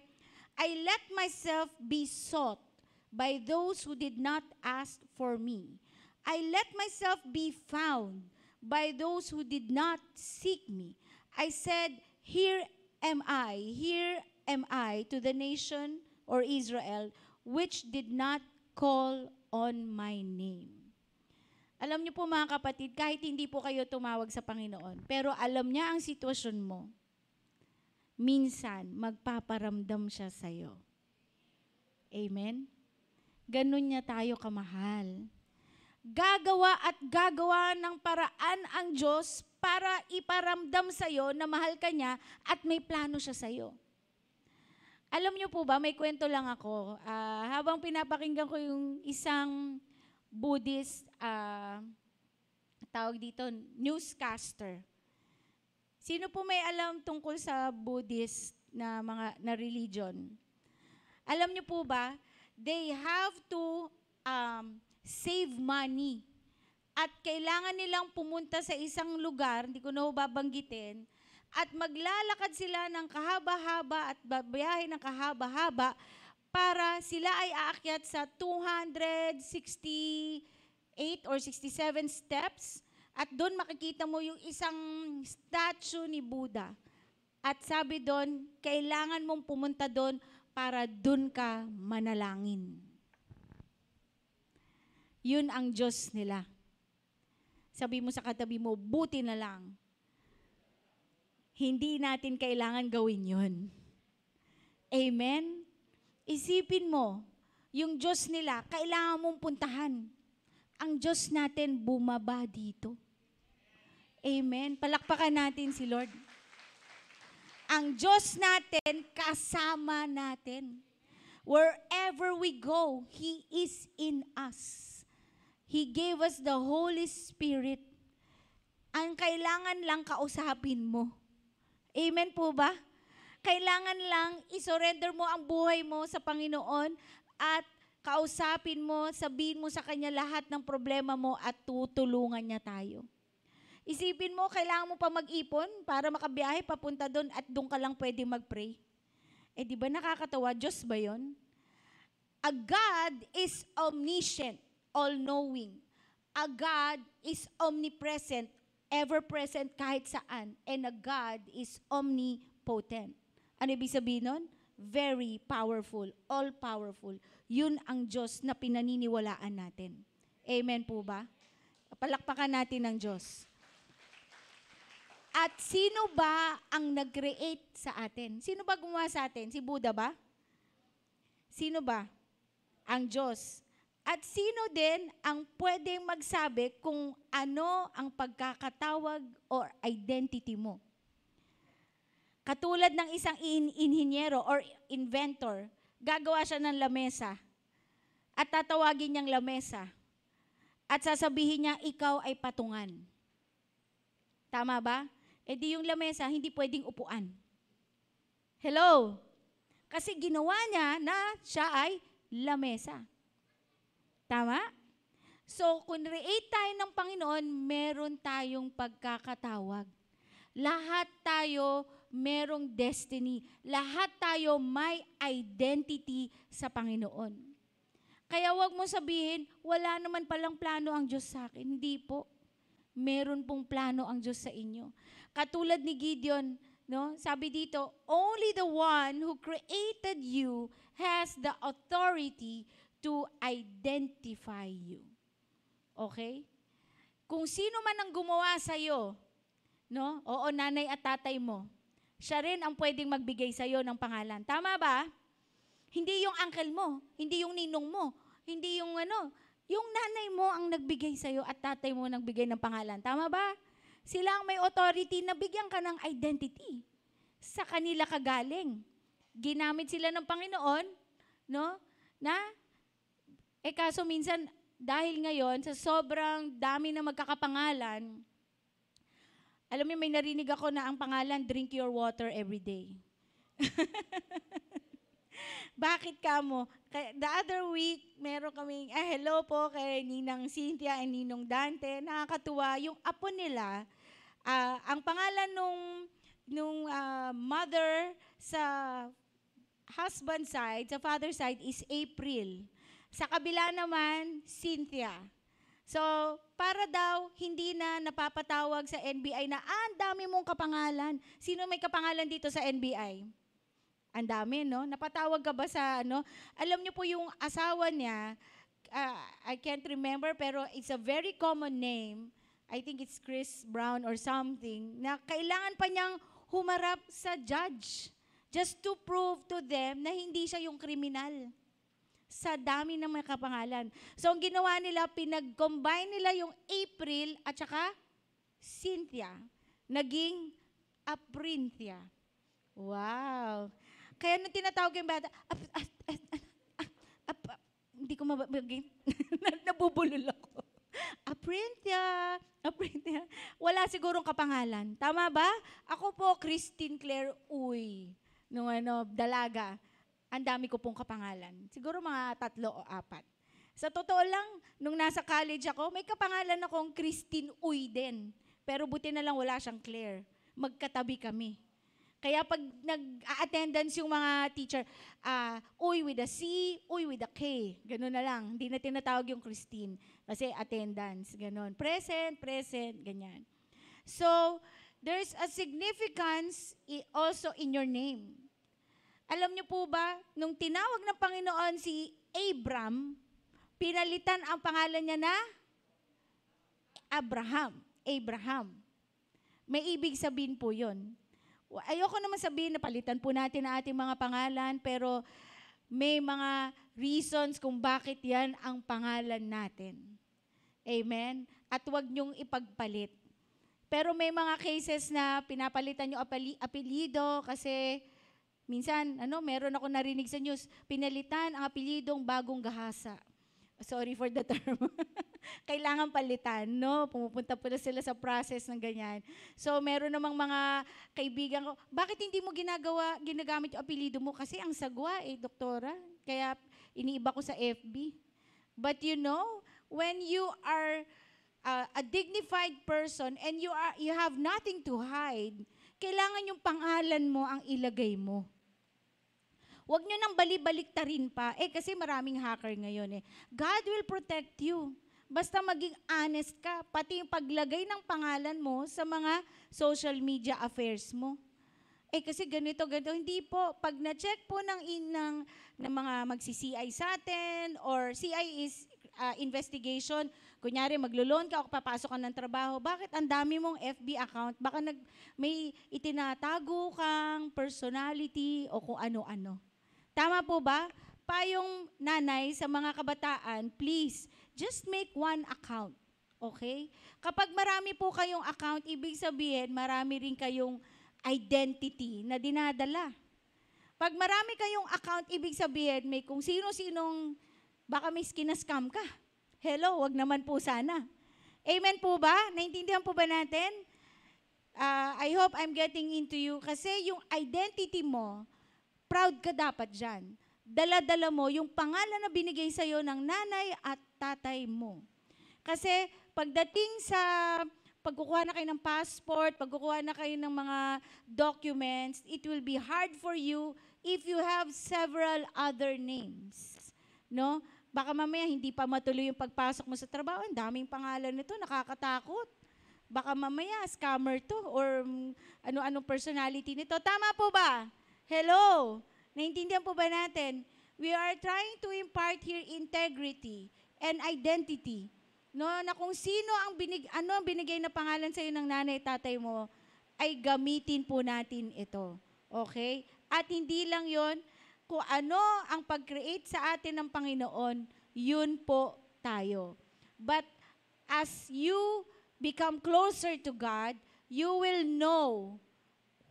I let myself be sought by those who did not ask for me. I let myself be found by those who did not seek me. I said, here am I to the nation or Israel, which did not call on my name. Alam niyo po mga kapatid, kahit hindi po kayo tumawag sa Panginoon, pero alam niya ang sitwasyon mo, minsan magpaparamdam siya sa'yo. Amen? Ganun niya tayo kamahal. Gagawa at gagawa ng paraan ang Diyos para iparamdam sa'yo na mahal ka niya at may plano siya sa'yo. Alam niyo po ba, may kwento lang ako. Habang pinapakinggan ko yung isang Buddhist, tawag dito, newscaster. Sino po may alam tungkol sa Buddhist na religion? Alam niyo po ba, they have to save money. At kailangan nilang pumunta sa isang lugar, hindi ko na babanggitin, at maglalakad sila ng kahaba-haba at babiyahe ng kahaba-haba para sila ay aakyat sa 268 or 67 steps at doon makikita mo yung isang statue ni Buddha. At sabi doon, kailangan mong pumunta doon para doon ka manalangin. Yun ang Diyos nila. Sabi mo sa katabi mo, buti na lang. Hindi natin kailangan gawin yun. Amen? Isipin mo, yung Diyos nila, kailangan mong puntahan. Ang Diyos natin bumaba dito. Amen? Palakpakan natin si Lord. Ang Diyos natin, kasama natin. Wherever we go, He is in us. He gave us the Holy Spirit. Ang kailangan lang kausapin mo. Amen po ba? Kailangan lang isurrender mo ang buhay mo sa Panginoon at kausapin mo, sabihin mo sa Kanya lahat ng problema mo at tutulungan niya tayo. Isipin mo, kailangan mo pa mag-ipon para makabiyahe papunta doon at doon ka lang pwede mag-pray. Eh di ba nakakatawa? Diyos ba yun? A God is omniscient, all-knowing. a God is omnipresent, ever-present kahit saan, and a God is omnipotent. Ano ibig sabihin nun? Very powerful, all-powerful. Yun ang Diyos na pinaniniwalaan natin. Amen po ba? Palakpakan natin ang Diyos. At sino ba ang nag-create sa atin? Sino ba gumawa sa atin? Si Buddha ba? Sino ba? Ang Diyos. At sino din ang pwedeng magsabi kung ano ang pagkakatawag or identity mo? Katulad ng isang inhinyero or inventor, gagawa siya ng lamesa at tatawagin niyang lamesa at sasabihin niya, ikaw ay patungan. Tama ba? E di yung lamesa, hindi pwedeng upuan. Hello? Kasi ginawa niya na siya ay lamesa. Tama? So, kung create tayo ng Panginoon, meron tayong pagkakatawag. Lahat tayo merong destiny. Lahat tayo may identity sa Panginoon. Kaya wag mo sabihin, wala naman palang plano ang Diyos sa akin. Hindi po. Meron pong plano ang Diyos sa inyo. Katulad ni Gideon, no? Sabi dito, only the one who created you has the authority to identify you. Okay? Kung sino man ang gumawa sa iyo, no? Oo, nanay at tatay mo. Siya rin ang pwedeng magbigay sa iyo ng pangalan. Tama ba? Hindi yung uncle mo, hindi yung ninong mo, hindi yung yung nanay mo ang nagbigay sa iyo at tatay mo nagbigay ng pangalan. Tama ba? Sila ang may authority na bigyan ka ng identity. Sa kanila kagaling. Ginamit sila ng Panginoon, no? Kaso minsan, dahil ngayon, sa sobrang dami na magkakapangalan, alam mo, may narinig ako na ang pangalan, drink your water every day. Bakit ka mo? The other week, meron kaming, hello po kay Ninang Cynthia and Ninong Dante. Nakakatuwa. Yung apo nila, ang pangalan nung mother sa husband side, sa father side, is April. Sa kabila naman, Cynthia. So, para daw hindi na napapatawag sa NBI na, ang dami mong kapangalan. Sino may kapangalan dito sa NBI? Ang dami, no? Napatawag ka ba sa, Alam niyo po yung asawa niya, I can't remember, pero it's a very common name. I think it's Chris Brown or something, na kailangan pa niyang humarap sa judge just to prove to them na hindi siya yung kriminal. Sa dami ng mga kapangalan. So, ang ginawa nila, pinag-combine nila yung April at saka Cynthia. Naging Aprinthia. Wow. Kaya nung tinatawag yung bata, hindi ko mabagin, nabubulol ako. Aprinthia. Wala sigurong kapangalan. Tama ba? Ako po, Christine Claire Uy. Nung dalaga. Ang dami ko pong kapangalan. Siguro mga 3 o 4. Sa totoo lang, nung nasa college ako, may kapangalan akong Christine Uy din. Pero buti na lang wala siyang Claire. Magkatabi kami. Kaya pag nag-attendance yung mga teacher, Uy with a C, Uy with a K. Ganun na lang. Hindi na tinatawag yung Christine. Kasi attendance. Ganun. Present, ganyan. So, there's a significance also in your name. Alam niyo po ba, nung tinawag ng Panginoon si Abram, pinalitan ang pangalan niya na Abraham. May ibig sabihin po yun. Ayoko naman sabihin na palitan po natin ang ating mga pangalan, pero may mga reasons kung bakit yan ang pangalan natin. Amen? At huwag niyong ipagpalit. Pero may mga cases na pinapalitan yung apelyido kasi minsan, meron ako narinig sa news, pinalitan ang apelyidong Bagong Gahasa. Sorry for the term. Kailangan palitan, no? Pumupunta pala sila sa process ng ganyan. So, meron namang mga kaibigan ko, bakit hindi mo ginagamit yung apelyido mo? Kasi ang sagwa doktora. Kaya iniiba ko sa FB. But when you are a dignified person and you have nothing to hide, kailangan yung pangalan mo ang ilagay mo. Huwag nyo nang bali-baliktarin pa. Kasi maraming hacker ngayon. God will protect you. Basta maging honest ka, pati yung paglagay ng pangalan mo sa mga social media affairs mo. Kasi ganito, hindi po. Pag na-check po ng mga magsi-CI sa atin, or CI is investigation, kunyari maglo-loan ka o papasok ka ng trabaho, bakit ang dami mong FB account? Baka may itinatago kang personality o kung ano-ano. Tama po ba? Payong nanay sa mga kabataan, please, just make one account. Okay? Kapag marami po kayong account, ibig sabihin, marami rin kayong identity na dinadala. Pag marami kayong account, ibig sabihin, may kung sino-sinong, baka may scam ka. Hello, wag naman po sana. Amen po ba? Naintindihan po ba natin? I hope I'm getting into you kasi yung identity mo, proud ka dapat dyan. Dala-dala mo yung pangalan na binigay sa'yo ng nanay at tatay mo. Kasi pagdating sa pagkukuha na kayo ng passport, pagkukuha na kayo ng mga documents, it will be hard for you if you have several other names. No? Baka mamaya hindi pa matuloy yung pagpasok mo sa trabaho, ang daming pangalan nito, nakakatakot. Baka mamaya scammer to or ano-anong personality nito. Tama po ba? Hello? Naintindihan po ba natin? We are trying to impart here integrity and identity. No, na kung sino ang binigay na pangalan sa iyo ng nanay at tatay mo, ay gamitin po natin ito. Okay? At hindi lang 'yon, kung ano ang pag-create sa atin ng Panginoon, yun po tayo. But as you become closer to God, you will know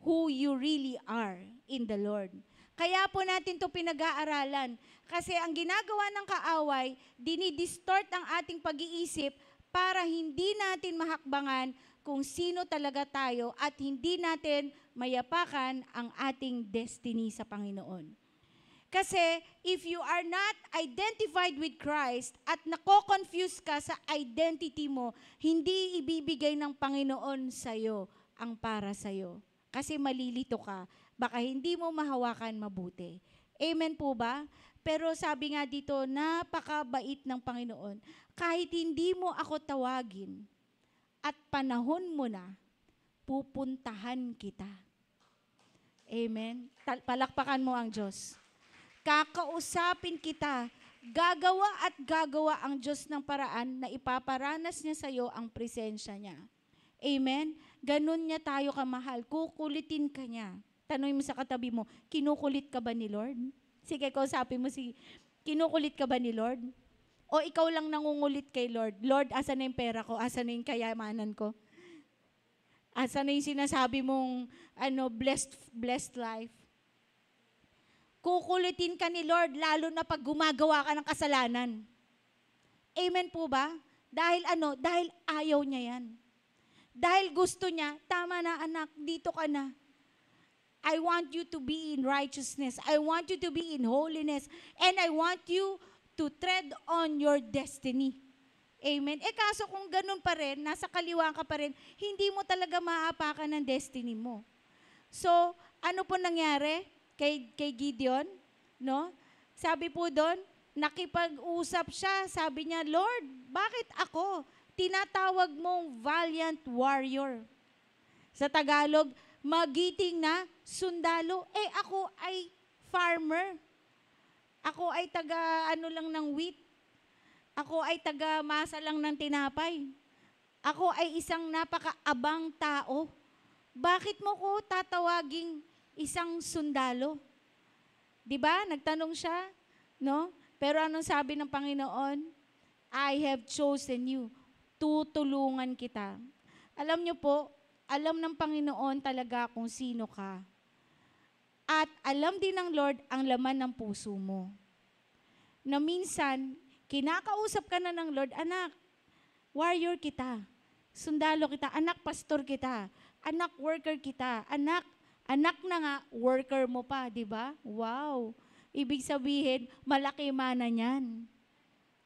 who you really are in the Lord. Kaya po natin ito pinag-aaralan. Kasi ang ginagawa ng kaaway, dinidistort ang ating pag-iisip para hindi natin mahakbangan kung sino talaga tayo at hindi natin mayapakan ang ating destiny sa Panginoon. Kasi if you are not identified with Christ at nako-confuse ka sa identity mo, hindi ibibigay ng Panginoon sa'yo ang para sa'yo. Kasi malilito ka. Baka hindi mo mahawakan mabuti. Amen po ba? Pero sabi nga dito, napakabait ng Panginoon. Kahit hindi mo ako tawagin at panahon mo na, pupuntahan kita. Amen? Palakpakan mo ang Diyos. Kakausapin kita. Gagawa ang Diyos ng paraan na ipaparanas niya sa iyo ang presensya niya. Amen? Ganun niya tayo kamahal. Kukulitin ka niya. Tanungin mo sa katabi mo, kinukulit ka ba ni Lord? Sige, kausapin mo kinukulit ka ba ni Lord? O ikaw lang nangungulit kay Lord? Lord, asan na yung pera ko? Asan na yung kayamanan ko? Asan na yung sinasabi mong blessed life? Kukulitin ka ni Lord, lalo na pag gumagawa ka ng kasalanan. Amen po ba? Dahil Dahil ayaw niya yan. Dahil gusto niya, tama na anak, dito ka na. I want you to be in righteousness. I want you to be in holiness. And I want you to tread on your destiny. Amen. Kaso kung ganun pa rin, nasa kaliwa ka pa rin, hindi mo talaga maapakan ng destiny mo. So, ano po nangyari kay Gideon? No? Sabi po doon, nakipag-usap siya. Sabi niya, Lord, bakit ako? Tinatawag mong valiant warrior. Sa Tagalog, magiting na sundalo. Ako ay farmer. Ako ay lang ng wheat. Ako ay masa lang ng tinapay. Ako ay isang napakaabang tao. Bakit mo ko tatawaging isang sundalo? 'Di ba? Nagtanong siya, no? Pero anong sabi ng Panginoon? I have chosen you. Tutulungan kita. Alam niyo po, alam ng Panginoon talaga kung sino ka. At alam din ng Lord ang laman ng puso mo. Na minsan, kinakausap ka na ng Lord, anak, warrior kita, sundalo kita, anak, pastor kita, anak, worker kita, anak na nga, worker mo pa, di ba? Wow! Ibig sabihin, malaki mana niyan.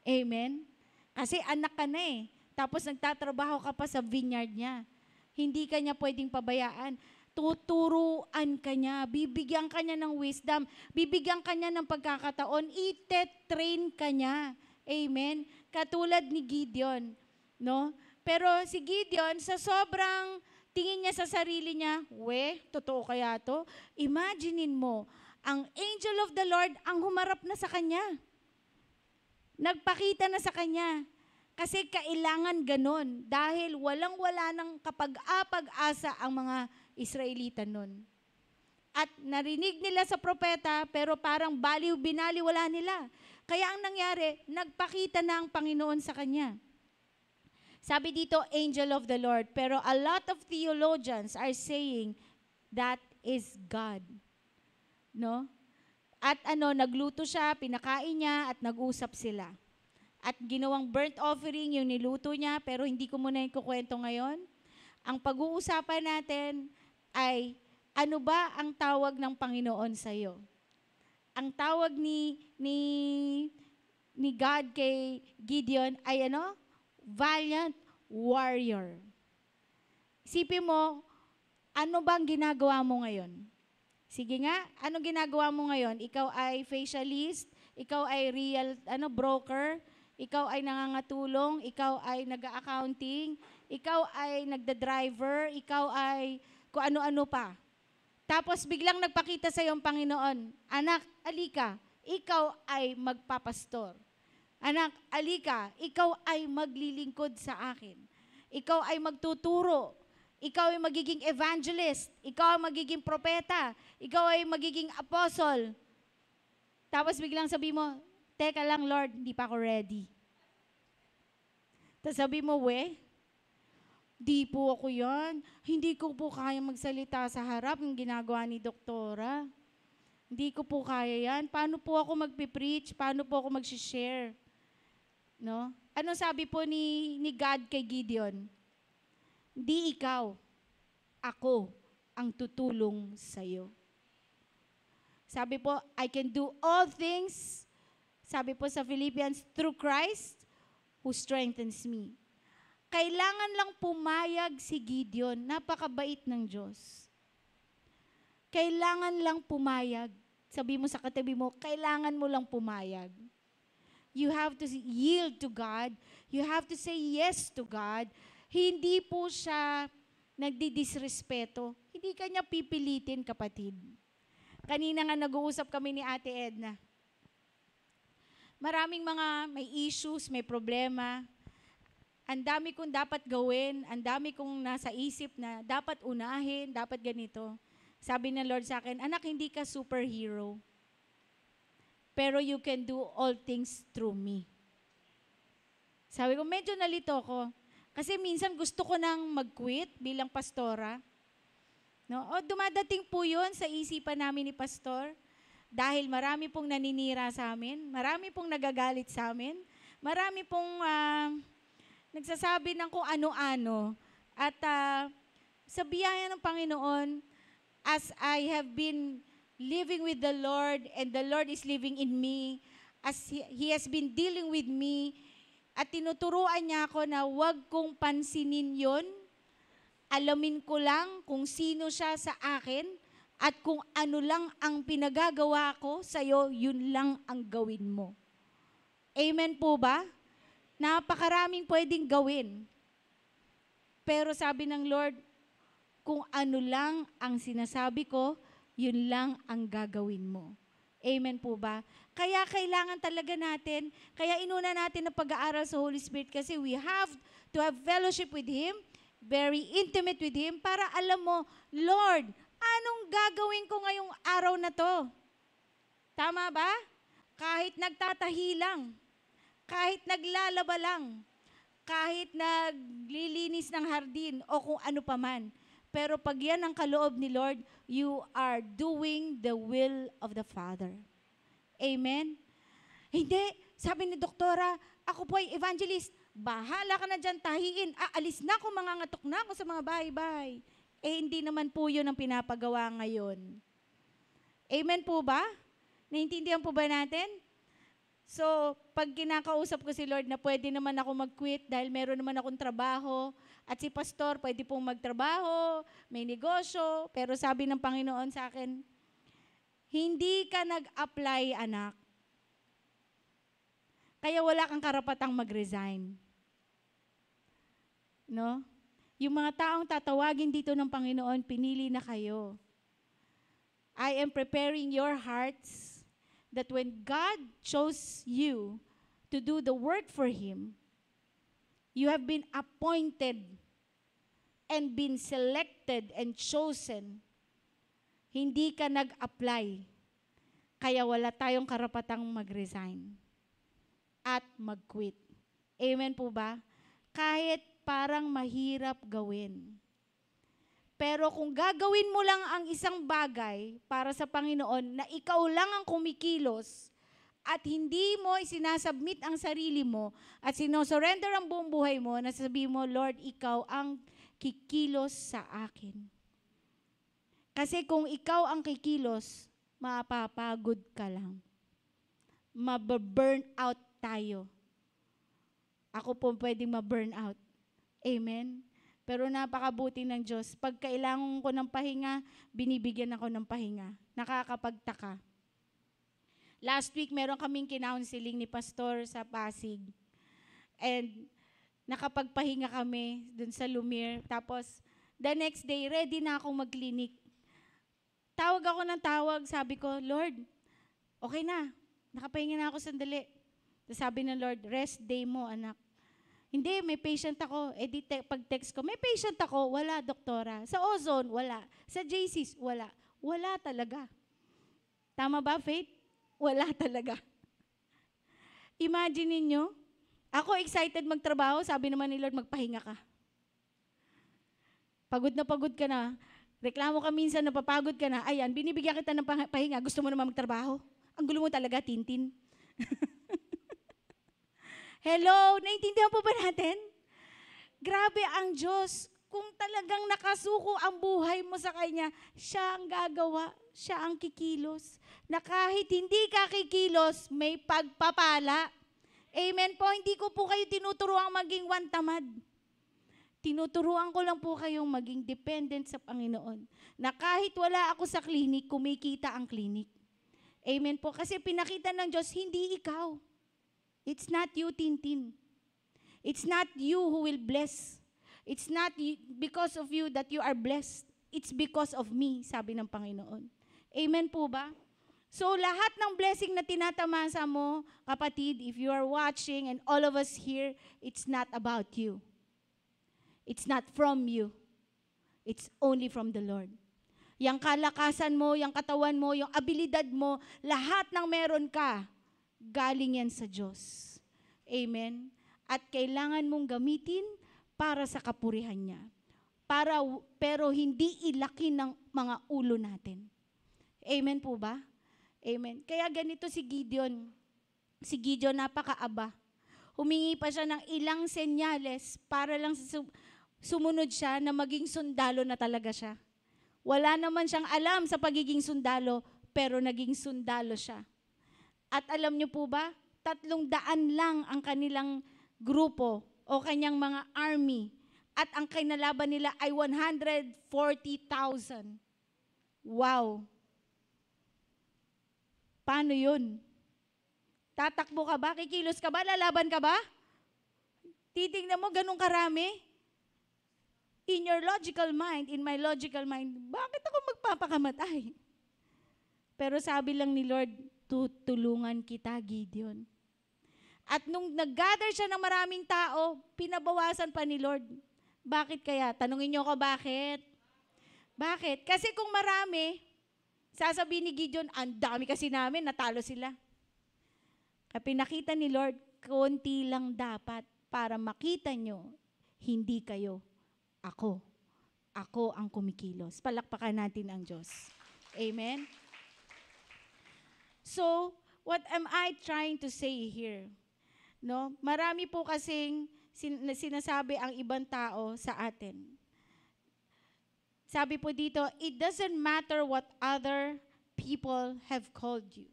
Amen? Kasi anak ka na tapos nagtatrabaho ka pa sa vineyard niya. Hindi ka niya pwedeng pabayaan. Tuturuan ka niya, bibigyan ka niya ng wisdom, bibigyan ka niya ng pagkakataon, ite-train ka niya. Amen? katulad ni Gideon, no? Pero si Gideon, sa sobrang tingin niya sa sarili niya, totoo kaya to? Imaginein mo, ang angel of the Lord ang humarap na sa kanya. Nagpakita na sa kanya. Kasi kailangan ganon dahil walang-wala ng kapag-apag-asa ang mga Israelita nun. At narinig nila sa propeta pero parang binaliwala nila. Kaya ang nangyari, nagpakita na ang Panginoon sa kanya. Sabi dito, angel of the Lord. Pero a lot of theologians are saying that is God. No? At nagluto siya, pinakain niya, at nag-usap sila. At ginawang burnt offering yung niluto niya, pero hindi ko muna ikukwento ngayon. Ang pag-uusapan natin ay, ano ba ang tawag ng Panginoon sa iyo? Ang tawag ni God kay Gideon ay valiant warrior. Isipin mo, ano bang ginagawa mo ngayon? Sige nga, ano ginagawa mo ngayon? Ikaw ay facialist, ikaw ay real broker, ikaw ay nangangatulong, ikaw ay nag-accounting, ikaw ay nagda-driver, ikaw ay kung ano-ano pa. Tapos biglang nagpakita sa iyong Panginoon, anak, alika, ikaw ay magpapastor. Anak, alika, ikaw ay maglilingkod sa akin. Ikaw ay magtuturo. Ikaw ay magiging evangelist. Ikaw ay magiging propeta. Ikaw ay magiging apostle. Tapos biglang sabi mo, teka lang Lord, hindi pa ako ready. Tapos sabi mo, di po ako yan. Hindi ko po kaya magsalita sa harap ng ginagawa ni doktora. Hindi ko po kaya yan. Paano po ako magpipreach? Paano po ako mag-share? No? Ano sabi po ni God kay Gideon? Di ikaw, ako ang tutulong sa iyo. Sabi po, I can do all things, sabi po sa Philippians, through Christ who strengthens me. Kailangan lang pumayag si Gideon, napakabait ng Diyos. Kailangan lang pumayag. Sabi mo sa katabi mo, kailangan mo lang pumayag. You have to yield to God. You have to say yes to God. Hindi po siya nagdidisrespeto. Hindi kanya pipilitin, kapatid. Kanina nga nag-uusap kami ni Ate Edna. Maraming mga may issues, may problema. Ang dami kong dapat gawin, ang dami kong nasa isip na dapat unahin, dapat ganito. Sabi ng Lord sa akin, anak, hindi ka superhero. Pero you can do all things through me. Sabi ko, medyo nalito ko. Kasi minsan gusto ko nang mag-quit bilang pastora. No? O dumadating po yun sa isipan namin ni pastor. Dahil marami pong naninira sa amin. Marami pong nagagalit sa amin. Marami pong nagsasabi ng kung ano-ano. At sa biyaya ng Panginoon, as I have been living with the Lord and the Lord is living in me, as He has been dealing with me, at tinuturuan niya ako na huwag kong pansinin yon, alamin ko lang kung sino siya sa akin, at kung ano lang ang pinagagawa ko sa'yo, yun lang ang gawin mo. Amen po ba? Napakaraming pwedeng gawin. Pero sabi ng Lord, kung ano lang ang sinasabi ko, yun lang ang gagawin mo. Amen po ba? Kaya kailangan talaga natin, kaya inuna natin ang pag-aaral sa Holy Spirit kasi we have to have fellowship with Him, very intimate with Him, para alam mo, Lord, anong gagawin ko ngayong araw na to? Tama ba? Kahit nagtatahi lang, kahit naglalaba lang, kahit naglilinis ng hardin o kung ano paman. Pero pag yan ang kaloob ni Lord, you are doing the will of the Father. Amen? Hindi. Sabi ni doktora, ako po ay evangelist. Bahala ka na dyan tahiin. Aalis na ako, mangangatok na ako sa mga bahay-bahay. Hindi naman po yun ang pinapagawa ngayon. Amen po ba? Naintindihan po ba natin? So, pag kinakausap ko si Lord na pwede naman ako mag-quit dahil meron naman akong trabaho, at si pastor pwede pong magtrabaho, may negosyo, pero sabi ng Panginoon sa akin, hindi ka nag-apply, anak. Kaya wala kang karapatang mag-resign. No? Yung mga taong tatawagin dito ng Panginoon, pinili na kayo. I am preparing your hearts that when God chose you to do the work for Him, you have been appointed and been selected and chosen. Hindi ka nag-apply. Kaya wala tayong karapatang mag-resign at mag-quit. Amen po ba? Kahit parang mahirap gawin. Pero kung gagawin mo lang ang isang bagay para sa Panginoon na ikaw lang ang kumikilos at hindi mo isinasubmit ang sarili mo at sinosurrender ang buong buhay mo, nasasabi mo, Lord, ikaw ang kikilos sa akin. Kasi kung ikaw ang kikilos, mapapagod ka lang. Mababurn out tayo. Ako po pwedeng ma-burn out. Amen? Pero napakabuti ng Diyos. Pag kailangan ko ng pahinga, binibigyan ako ng pahinga. Nakakapagtaka. Last week, meron kaming kinounseling ni Pastor sa Pasig. And nakapagpahinga kami dun sa Lumiere. Tapos, the next day, ready na akong mag-clinic. Tawag ako ng tawag. Sabi ko, Lord, okay na. Nakapahinga na ako sandali. Sabi ng Lord, rest day mo, anak. Hindi, may patient ako. Pag text ko, may patient ako. Wala, doktora. Sa Ozone, wala. Sa JC's, wala. Wala talaga. Tama ba, Faith? Wala talaga. Imagine ninyo, ako excited magtrabaho, sabi naman ni Lord, magpahinga ka. Pagod ka na. Reklamo ka minsan, napapagod ka na. Ayan, binibigyan kita ng pahinga. Gusto mo naman magtrabaho? Ang gulo mo talaga, Tintin. Hello, naintindihan po ba natin? Grabe ang Diyos. Kung talagang nakasuko ang buhay mo sa Kanya, siya ang gagawa, siya ang kikilos. Na kahit hindi ka kikilos, may pagpapala. Amen po, hindi ko po kayo tinuturuan maging wantamad. Tinuturuan ko lang po kayong maging dependent sa Panginoon. Na kahit wala ako sa clinic, kumikita ang clinic. Amen po, kasi pinakita ng Diyos, hindi ikaw. It's not you, Tintin. It's not you who will bless. It's not because of you that you are blessed. It's because of me, sabi ng Panginoon. Amen po ba? So lahat ng blessing na tinatamasa mo, kapatid, if you are watching and all of us here, it's not about you. It's not from you. It's only from the Lord. Yang kalakasan mo, yung katawan mo, yung abilidad mo, lahat ng meron ka, galing yan sa Diyos. Amen? At kailangan mong gamitin para sa kapurihan niya. Pero hindi ilaki ng mga ulo natin. Amen po ba? Amen. Kaya ganito si Gideon. Si Gideon napakaaba. Humingi pa siya ng ilang senyales para lang sumunod siya na maging sundalo na talaga siya. Wala naman siyang alam sa pagiging sundalo, pero naging sundalo siya. At alam niyo po ba, 300 lang ang kanilang grupo o kanyang mga army. At ang kinalaban nila ay 140,000. Wow! Paano yun? Tatakbo ka ba? Kikilos ka ba? Lalaban ka ba? Titingnan mo, ganun karami? In your logical mind, in my logical mind, bakit ako magpapakamatay? Pero sabi lang ni Lord, tutulungan kita, Gideon. At nung nag-gather siya ng maraming tao, pinabawasan pa ni Lord. Bakit kaya? Tanungin niyo ko bakit? Bakit? Kasi kung marami, sasabihin ni Gideon, ang dami kasi namin, natalo sila. Kaya pinakita ni Lord, konti lang dapat para makita nyo, hindi kayo, ako. Ako ang kumikilos. Palakpakan natin ang Diyos. Amen? So, what am I trying to say here? No? Marami po kasing sinasabi ang ibang tao sa atin. Sabi po dito, it doesn't matter what other people have called you.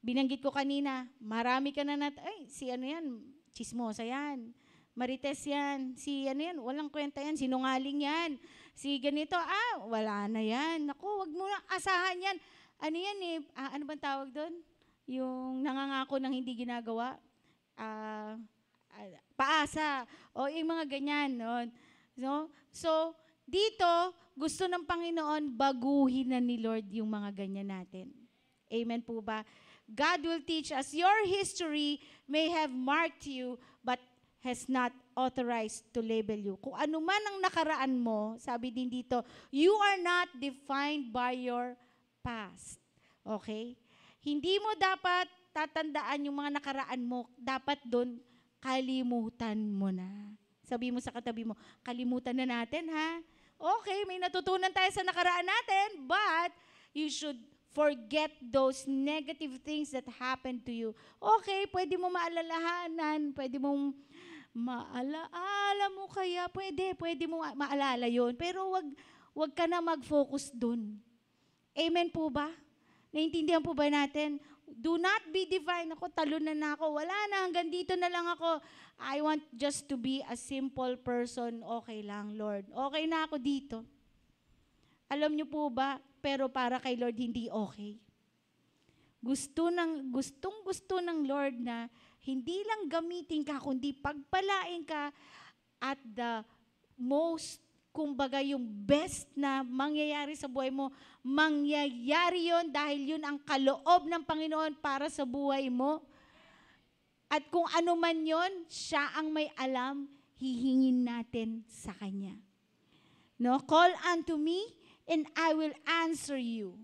Binanggit ko kanina, marami ka na si ano yan, chismosa yan, marites yan, si ano yan, walang kwenta yan, sinungaling yan, si ganito, wala na yan. Naku, wag mo na asahan yan. Ano yan ano bang tawag doon? Yung nangangako ng hindi ginagawa. paasa, o yung mga ganyan. No? So, dito, gusto ng Panginoon, baguhin na ni Lord yung mga ganyan natin. Amen po ba? God will teach us, your history may have marked you, but has not authorized to label you. Kung ano man ang nakaraan mo, sabi din dito, you are not defined by your past. Okay? Hindi mo dapat tatandaan yung mga nakaraan mo. Dapat doon, kalimutan mo na. Sabi mo sa katabi mo, kalimutan na natin ha. Okay, may natutunan tayo sa nakaraan natin, but you should forget those negative things that happened to you. Okay, pwede mo maalalahanan, pwede mong maalaala mo kaya, pwede mo maalala yon. Pero wag ka na mag-focus dun. Amen po ba? Naintindihan po ba natin? Do not be defined. Ako, talunan na ako. Wala na, hanggang dito na lang ako. I want just to be a simple person. Okay lang, Lord. Okay na ako dito. Alam niyo po ba, pero para kay Lord, hindi okay. Gustong-gusto ng Lord na hindi lang gamitin ka, kundi pagpalain ka at the most, kumbaga yung best na mangyayari sa buhay mo, mangyayari yon dahil yun ang kaloob ng Panginoon para sa buhay mo. At kung ano man yon, siya ang may alam, hihingin natin sa Kanya. No? Call unto me, and I will answer you,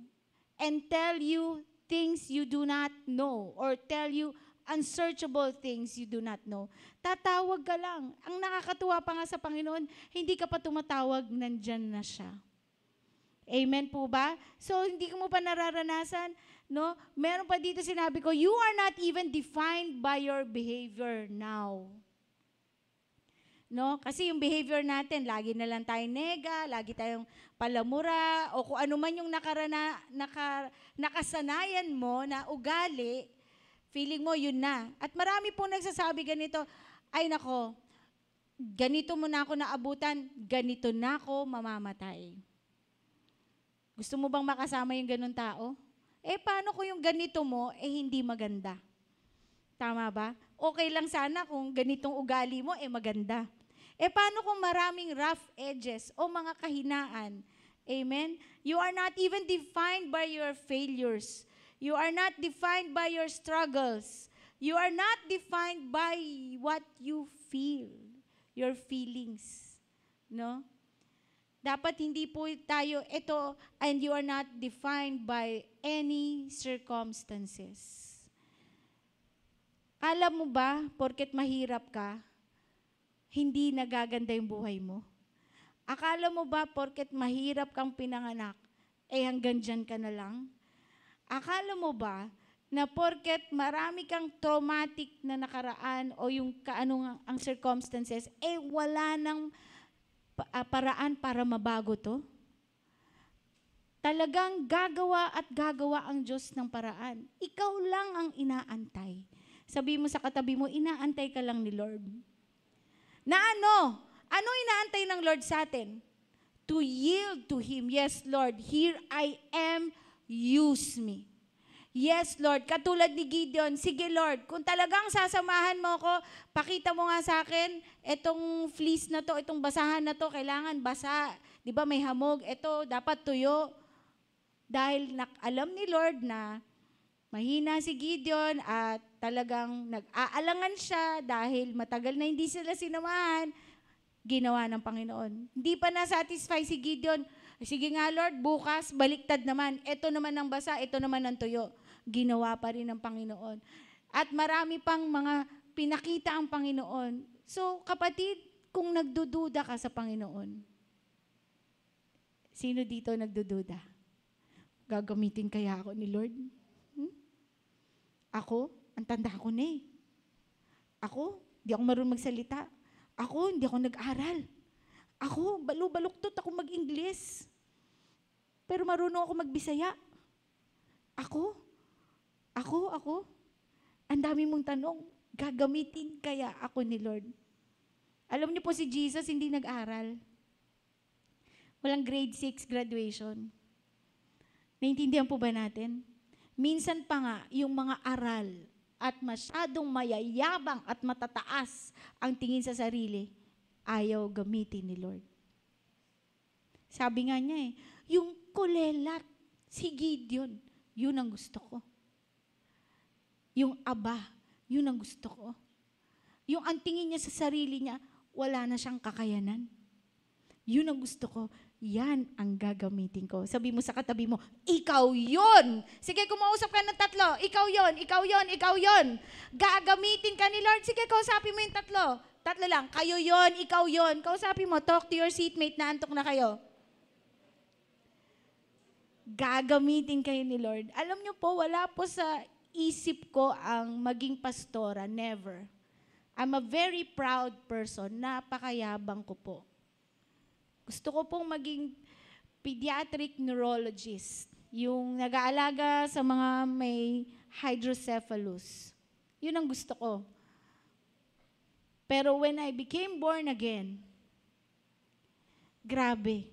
and tell you things you do not know, or tell you unsearchable things you do not know. Tatawag ka lang. Ang nakakatuwa pa nga sa Panginoon, hindi ka pa tumatawag, nandyan na siya. Amen po ba? So, hindi ko mo pa nararanasan, no? Meron pa dito sinabi ko, you are not even defined by your behavior now. No? Kasi yung behavior natin, lagi na lang tayo nega, lagi tayong palamura, o kung ano man yung nakasanayan mo na ugali, feeling mo yun na. At marami pong nagsasabi ganito, ay nako, ganito mo na ako naabutan, ganito na ako mamamatay. Gusto mo bang makasama yung ganun tao? Paano kung yung ganito mo, hindi maganda? Tama ba? Okay lang sana kung ganitong ugali mo, maganda. Paano kung maraming rough edges o mga kahinaan? Amen? You are not even defined by your failures. You are not defined by your struggles. You are not defined by what you feel, your feelings. No? Dapat hindi po tayo ito, and you are not defined by any circumstances. Alam mo ba, porket mahirap ka, hindi nagaganda yung buhay mo? Akala mo ba, porket mahirap kang pinanganak, hanggang dyan ka na lang? Akala mo ba na porket marami kang traumatic na nakaraan o yung ang circumstances, wala nang paraan para mabago to? Talagang gagawa at gagawa ang Diyos ng paraan. Ikaw lang ang inaantay. Sabi mo sa katabi mo, inaantay ka lang ni Lord. Na ano? Ano inaantay ng Lord sa atin? To yield to Him. Yes, Lord, here I am, use me. Yes, Lord, katulad ni Gideon, sige Lord, kung talagang sasamahan mo ako, pakita mo nga sa akin, itong fleece na to, itong basahan na to, kailangan basa. Di ba may hamog, ito dapat tuyo. Dahil alam ni Lord na mahina si Gideon at talagang nag-aalangan siya dahil matagal na hindi sila sinamahan, ginawa ng Panginoon. Hindi pa na-satisfy si Gideon, sige nga Lord, bukas, baliktad naman. Ito naman ang basa, ito naman ang tuyo. Ginawa pa rin ng Panginoon. At marami pang mga pinakita ang Panginoon. So, kapatid, kung nagdududa ka sa Panginoon, sino dito nagdududa? Gagamitin kaya ako ni Lord? Ako, ang tanda ko na eh. Ako, hindi ako marunong magsalita. Ako, hindi ako nag-aral. Ako, balu-baluktot ako mag-Ingles. Pero marunong ako mag-Bisaya. Ako. Ang dami mong tanong, gagamitin kaya ako ni Lord? Alam niyo po si Jesus, hindi nag-aral. Walang grade 6 graduation. Naintindihan po ba natin? Minsan pa nga, yung mga aral at masyadong mayayabang at matataas ang tingin sa sarili, ayaw gamitin ni Lord. Sabi nga niya yung kulelat, si Gideon, yun ang gusto ko. Yung aba, yun ang gusto ko. Yung ang tingin niya sa sarili niya, wala na siyang kakayanan. Yun ang gusto ko. Yan ang gagamitin ko. Sabi mo sa katabi mo, ikaw yun. Sige, kumausap ka ng tatlo. Ikaw yun, ikaw yun, ikaw yun. Gagamitin ka ni Lord. Sige, kausapin mo yung tatlo. Tatlo lang. Kayo yun, ikaw yun. Kausapin mo, talk to your seatmate na antok na kayo. Gagamitin kayo ni Lord. Alam niyo po, wala po sa isip ko ang maging pastora. Never. I'm a very proud person. Napakayabang ko po. Gusto ko pong maging pediatric neurologist, yung nag-aalaga sa mga may hydrocephalus. Yun ang gusto ko. Pero when I became born again, grabe,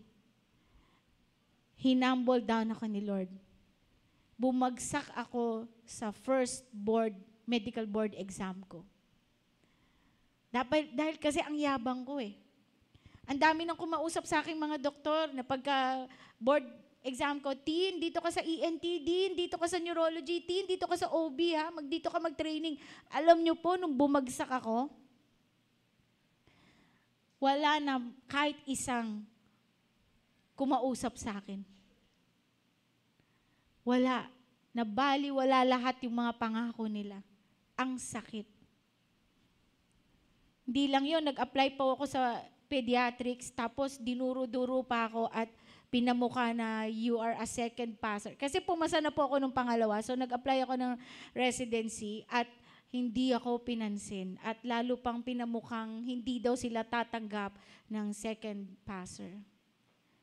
hinumble down ako ni Lord. Bumagsak ako sa first medical board exam ko. Dahil kasi ang yabang ko Ang dami nang kumausap sa aking mga doktor na pagka board exam ko, Tin, dito ka sa ENT, Din, dito ka sa neurology, Tin, dito ka sa OB, dito ka mag-training. Alam niyo po, nung bumagsak ako, wala na kahit isang kumausap sa akin. Wala. Wala lahat yung mga pangako nila. Ang sakit. Hindi lang yun, nag-apply po ako sa pediatrics, tapos dinuro-duro pa ako at pinamukha na you are a second passer. Kasi pumasa na po ako nung pangalawa, so nag-apply ako ng residency at hindi ako pinansin. At lalo pang pinamukhang hindi daw sila tatanggap ng second passer.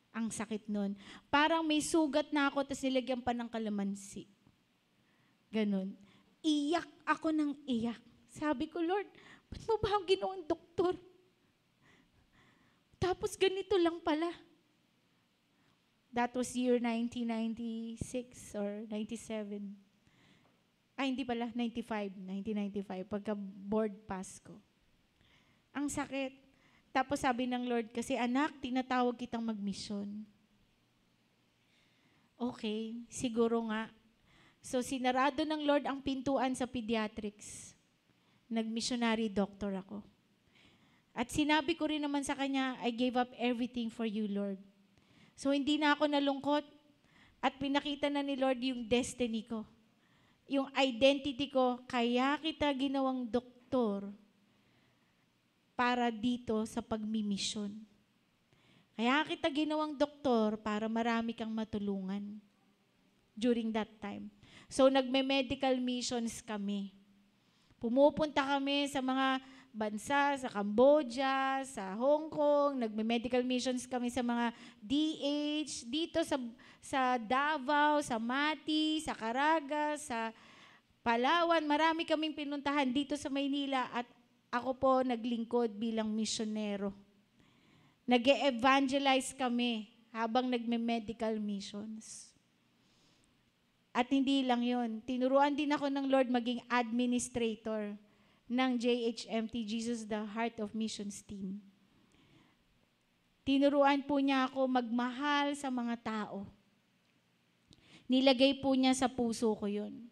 Ang sakit nun. Parang may sugat na ako, tapos nilagyan pa ng kalamansi. Ganon. Iyak ako ng iyak. Sabi ko, Lord, ba't mo ba ang ginawang doktor? Tapos ganito lang pala. That was year 1996 or 97. Hindi pala, 1995, pagka board pass ko. Ang sakit. Tapos sabi ng Lord, kasi anak, tinatawag kitang magmisyon. Okay, siguro nga. So sinarado ng Lord ang pintuan sa pediatrics. Nag-missionary doctor ako. At sinabi ko rin naman sa kanya, I gave up everything for you, Lord. So hindi na ako nalungkot at pinakita na ni Lord yung destiny ko. Yung identity ko, kaya kita ginawang doktor para dito sa pagmimisyon. Kaya kita ginawang doktor para marami kang matulungan during that time. So nagme-medical missions kami. Pumupunta kami sa mga bansa, sa Cambodia, sa Hong Kong, nagme-medical missions kami sa mga DH, dito sa Davao, sa Mati, sa Caraga, sa Palawan. Marami kaming pinuntahan dito sa Maynila at ako po naglingkod bilang misyonero. Nag-e-evangelize kami habang nagme-medical missions. At hindi lang yon, tinuruan din ako ng Lord maging administrator ng JHMT, Jesus the Heart of Missions team. Tinuruan po niya ako magmahal sa mga tao. Nilagay po niya sa puso ko yun.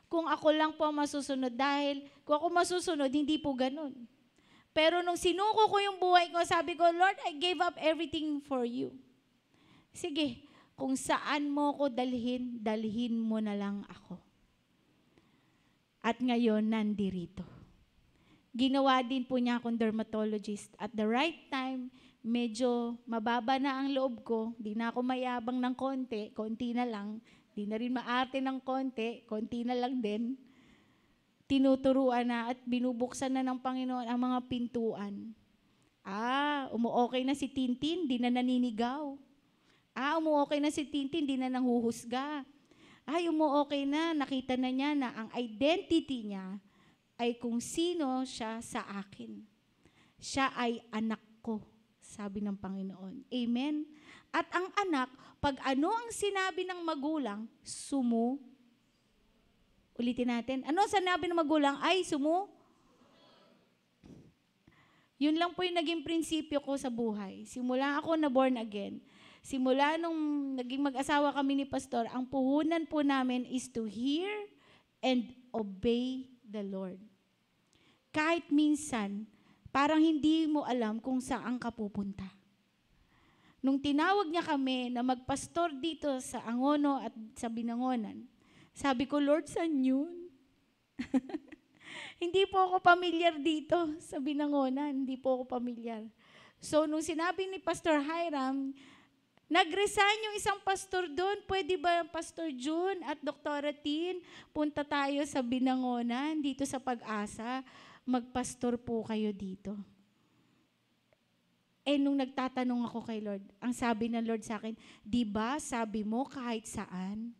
Kung ako lang po masusunod, dahil kung ako masusunod, hindi po ganun. Pero nung sinuko ko yung buhay ko, sabi ko, Lord, I gave up everything for you. Sige, kung saan mo ko dalhin, dalhin mo na lang ako. At ngayon, nandirito. Ginawa din po niya akong dermatologist. At the right time, medyo mababa na ang loob ko. Di na ako mayabang ng konti na lang. Di na rin maarte ng konti na lang din. Tinuturuan na at binubuksan na ng Panginoon ang mga pintuan. Umuokay na si Tintin, di na naninigaw. Umuokay na si Tintin, di na nanghuhusga. Umuokay na, nakita na niya na ang identity niya ay kung sino siya sa akin. Siya ay anak ko, sabi ng Panginoon. Amen? At ang anak, pag ano ang sinabi ng magulang, Ulitin natin. Ano ang sinabi ng magulang? Ay, Yun lang po yung naging prinsipyo ko sa buhay. Simula ako na born again. Simula nung naging mag-asawa kami ni Pastor, ang puhunan po namin is to hear and obey the Lord. Kahit minsan, parang hindi mo alam kung saan ka pupunta. Nung tinawag niya kami na magpastor dito sa Angono at sa Binangonan, sabi ko, Lord, saan yun? Hindi po ako pamilyar dito sa Binangonan. Hindi po ako pamilyar. So, nung sinabi ni Pastor Hiram, nag-resign yung isang pastor doon. Pwede ba Pastor June at Dr. Tin, punta tayo sa Binangonan, dito sa Pag-asa, magpastor po kayo dito. Eh, nung nagtatanong ako kay Lord, ang sabi ng Lord sa akin, di ba sabi mo kahit saan?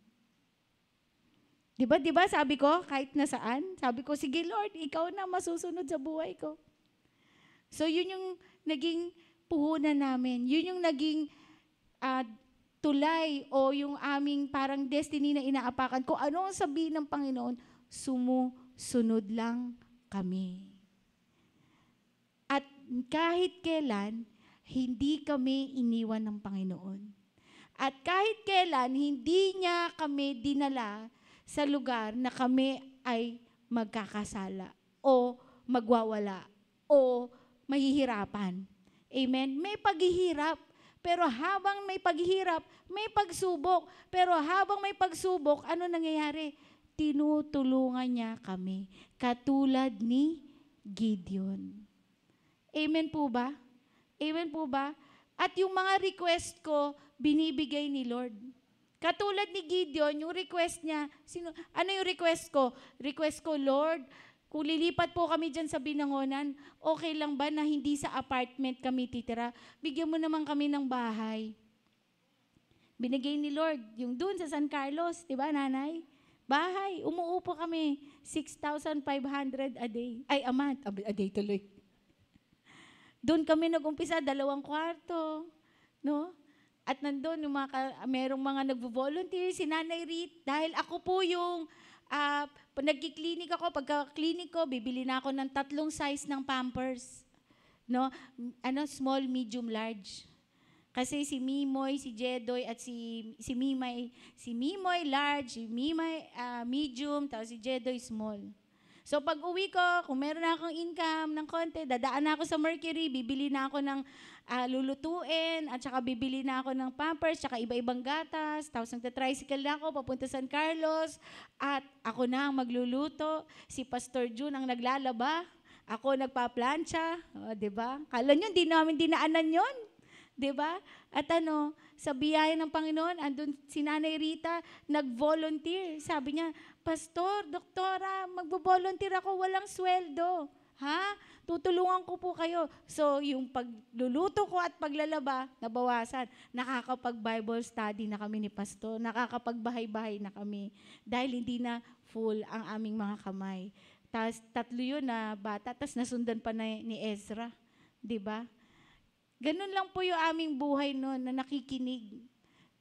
Di ba sabi ko, kahit na saan? Sabi ko, sige Lord, ikaw na masusunod sa buhay ko. So yun yung naging puhunan namin. Yun yung naging tulay o yung aming parang destiny na inaapakan ko. Ano ang sabihin ng Panginoon? Sumusunod lang kami. At kahit kailan, hindi kami iniwan ng Panginoon. At kahit kailan, hindi niya kami dinala sa lugar na kami ay magkakasala o magwawala o mahihirapan. Amen? May paghihirap, pero habang may paghihirap, may pagsubok. Pero habang may pagsubok, ano nangyayari? Tinutulungan niya kami. Katulad ni Gideon. Amen po ba? Amen po ba? At yung mga request ko, binibigay ni Lord. Katulad ni Gideon, yung request niya, ano yung request ko? Request ko, Lord, kung lilipat po kami dyan sa Binangonan, okay lang ba na hindi sa apartment kami titira? Bigyan mo naman kami ng bahay. Binigay ni Lord, yung dun sa San Carlos, di ba nanay? Bahay, umuupo kami, 6,500 a day. Ay, a month, a day tuloy. Doon kami nag-umpisa, 2 kwarto, no? At nandun, yung merong mga nagvo-volunteer, si Nanay Rit, dahil ako po yung, nagkiklinik ako, pagka-klinik ko, bibili na ako ng 3 size ng Pampers. No? Small, medium, large. Kasi si Mimoy, si Jedoy, at si Mimay, si Mimoy, large, si Mimay, medium, tapos si Jedoy, small. So pag uwi ko, kung meron na akong income ng konti, dadaan na ako sa Mercury, bibili na ako ng lulutuin, at saka bibili na ako ng Pampers, saka iba-ibang gatas, tapos nagta-tricycle na ako, papunta San Carlos, at ako na ang magluluto, si Pastor June ang naglalaba, ako nagpa-plancha, diba? Kala nyo, hindi namin dinaanan yon, diba? At sa biyaya ng Panginoon, andun si Nanay Rita, nag-volunteer. Sabi niya, Pastor, Doktora, magbo-volunteer ako, walang sweldo. Ha? Tutulungan ko po kayo. So, yung pagluluto ko at paglalaba, nabawasan. Nakakapag-Bible study na kami ni Pastor. Nakakapagbahay-bahay na kami. Dahil hindi na full ang aming mga kamay. Tapos 3 yun na bata, tapos nasundan pa na ni Ezra. Diba? Ganun lang po yung aming buhay noon na nakikinig.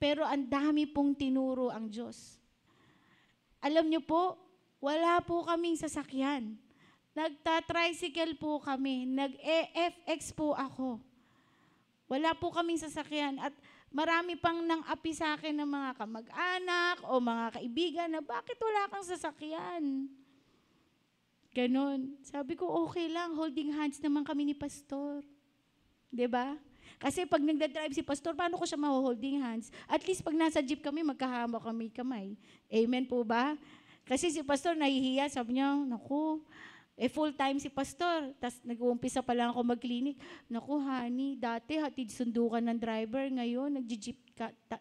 Pero ang dami pong tinuro ang Diyos. Alam niyo po, wala po kaming sasakyan. Nagta-tricycle po kami. Nag-EFX po ako. Wala po kaming sasakyan. At marami pang nang-api sa akin ng mga kamag-anak o mga kaibigan na bakit wala kang sasakyan? Ganon. Sabi ko, okay lang. Holding hands naman kami ni Pastor. 'Di ba? Kasi pag nagda-drive si Pastor, paano ko siya ma-holding hands? At least pag nasa jeep kami, magkahama kami kamay. Amen po ba? Kasi si Pastor nahihiya, sabi niya, naku, full-time si Pastor. Tapos nag-uumpisa pa lang ako mag-clinic. Naku, honey, dati hatid sundo ka ng driver, ngayon nag-jeep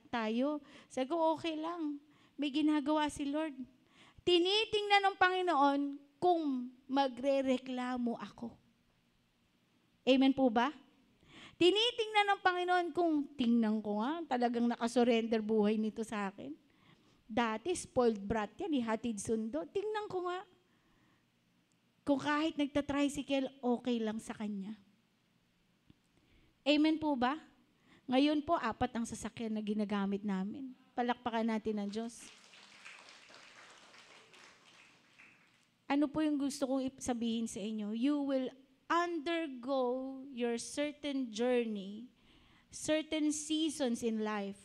tayo. Sabi ko, okay lang. May ginagawa si Lord. Tinitingnan ng Panginoon kung magre-reklamo ako. Amen po ba? Tinitingnan ng Panginoon kung tingnan ko nga, talagang nakasurrender buhay nito sa akin. Dati, spoiled brat yan, ihatid sundo. Tingnan ko nga. Kung kahit nagta-tricycle, okay lang sa kanya. Amen po ba? Ngayon po, 4 ang sasakyan na ginagamit namin. Palakpakan natin ang Diyos. ano po yung gusto kong sabihin sa inyo? You will undergo your certain journey, certain seasons in life.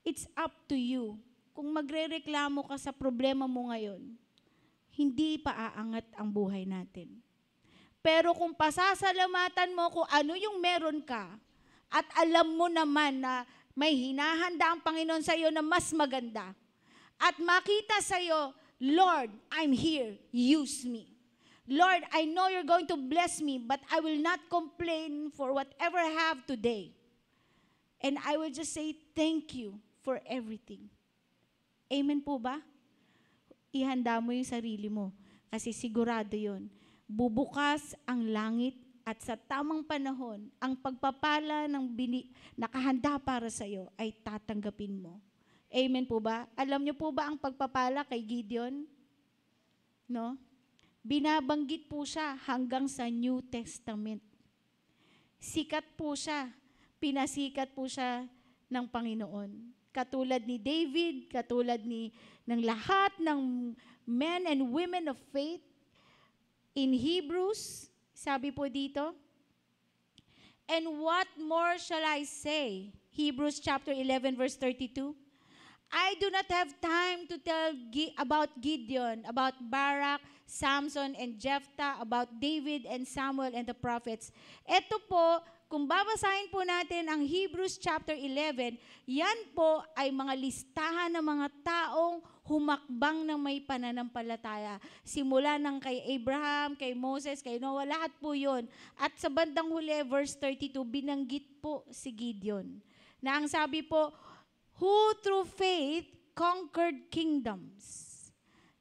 It's up to you. Kung magrereklamo ka sa problema mo ngayon, hindi pa aangat ang buhay natin. Pero kung pasasalamatan mo kung ano yung meron ka, at alam mo naman na may hinahanda ang Panginoon sa iyo na mas maganda, at makita sa iyo, Lord, I'm here, use me. Lord, I know you're going to bless me, but I will not complain for whatever I have today. And I will just say thank you for everything. Amen po ba? Ihanda mo yung sarili mo kasi sigurado yun. Bubukas ang langit at sa tamang panahon, ang pagpapala ng nakahanda para sa iyo ay tatanggapin mo. Amen po ba? Alam niyo po ba ang pagpapala kay Gideon? No? Binabanggit po siya hanggang sa New Testament. Sikat po siya. Pinasikat po siya ng Panginoon. Katulad ni David, katulad ng lahat ng men and women of faith. In Hebrews, sabi po dito, and what more shall I say? Hebrews chapter 11 verse 32. I do not have time to tell about Gideon, about Barak, Samson, and Jephthah, about David and Samuel and the prophets. Ito po, kung babasahin po natin ang Hebrews chapter 11, yan po ay mga listahan ng mga taong humakbang ng may pananampalataya. Simula ng kay Abraham, kay Moses, kay Noah, lahat po yun. At sa bandang huli, verse 32, binanggit po si Gideon. Na ang sabi po, who through faith conquered kingdoms.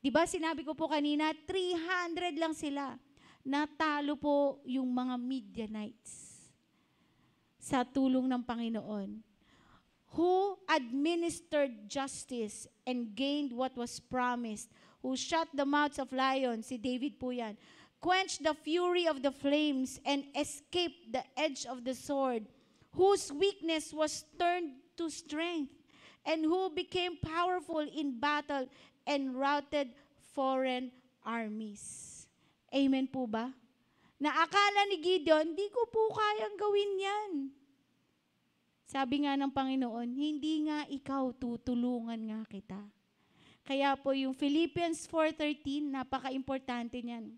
Diba sinabi ko po kanina, 300 lang sila. Natalo po yung mga Midianites sa tulong ng Panginoon. Who administered justice and gained what was promised. Who shut the mouths of lions. Si David po yan. Quenched the fury of the flames and escaped the edge of the sword. Whose weakness was turned to strength. And who became powerful in battle and routed foreign armies. Amen po ba? Na akala ni Gideon, di ko po kayang gawin yan. Sabi nga ng Panginoon, hindi nga ikaw, tutulungan nga kita. Kaya po yung Philippians 4:13, napaka-importante niyan.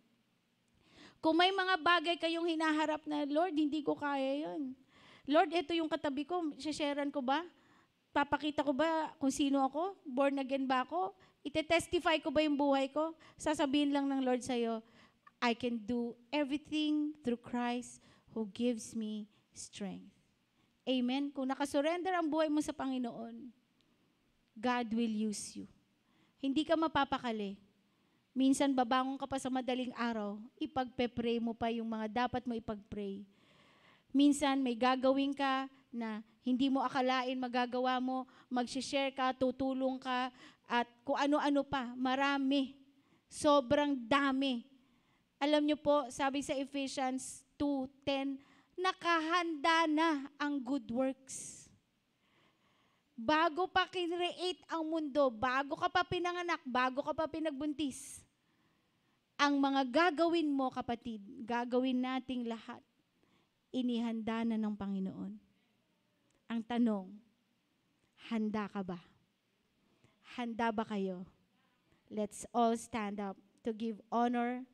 Kung may mga bagay kayong hinaharap na, Lord, hindi ko kaya yun. Lord, ito yung katabi ko, sharean ko ba? Papakita ko ba kung sino ako? Born again ba ako? Ite-testify ko ba yung buhay ko? Sasabihin lang ng Lord sa'yo, I can do everything through Christ who gives me strength. Amen? Kung nakasurrender ang buhay mo sa Panginoon, God will use you. Hindi ka mapapakali. Minsan babangon ka pa sa madaling araw, ipagpe-pray mo pa yung mga dapat mo ipag-pray. Minsan may gagawin ka na hindi mo akalain magagawa mo, mag-share ka, tutulong ka, at kung ano-ano pa, marami. Sobrang dami. Alam niyo po, sabi sa Ephesians 2:10, nakahanda na ang good works. Bago pa kinreate ang mundo, bago ka pa pinanganak, bago ka pa pinagbuntis, ang mga gagawin mo, kapatid, gagawin nating lahat, inihanda na ng Panginoon. Ang tanong, handa ka ba? Handa ba kayo? Let's all stand up to give honor.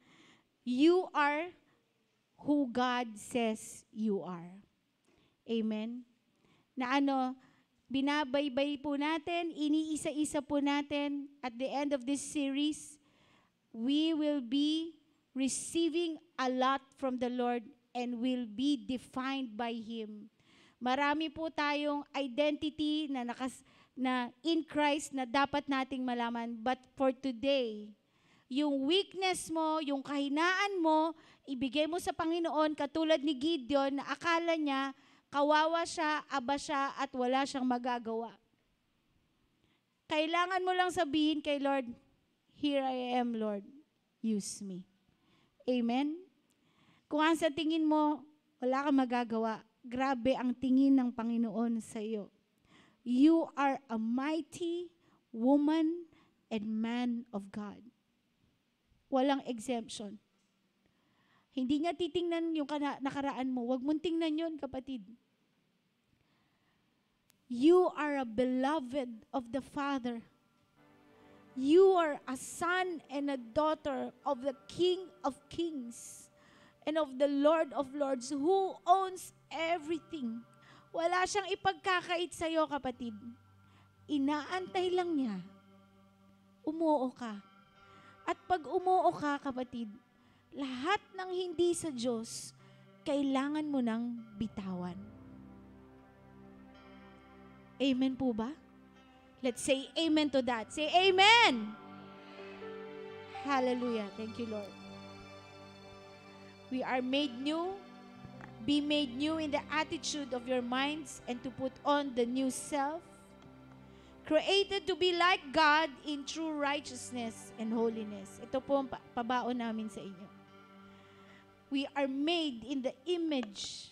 You are who God says you are. Amen? Na binabaybay po natin, iniisa-isa po natin, at the end of this series, we will be receiving a lot from the Lord and will be defined by Him. Marami po tayong identity na in Christ na dapat nating malaman. But for today, yung weakness mo, yung kahinaan mo, ibigay mo sa Panginoon katulad ni Gideon na akala niya, kawawa siya, aba siya, at wala siyang magagawa. Kailangan mo lang sabihin kay Lord, here I am, Lord, use me. Amen? Kung ang sa tingin mo, wala kang magagawa, grabe ang tingin ng Panginoon sa iyo. You are a mighty woman and man of God. Walang exemption. Hindi niya titingnan yung nakaraan mo. Huwag mong tingnan yun, kapatid. You are a beloved of the Father. You are a son and a daughter of the King of Kings and of the Lord of Lords who owns everything. Wala siyang ipagkakait sa'yo, kapatid. Inaantay lang niya. Umuo ka. At pag umuo ka, kapatid, lahat ng hindi sa Diyos, kailangan mo nang bitawan. Amen po ba? Let's say amen to that. Say amen! Hallelujah. Thank you, Lord. We are made new. Be made new in the attitude of your minds and to put on the new self. Created to be like God in true righteousness and holiness. Ito po ang pabaon namin sa inyo. We are made in the image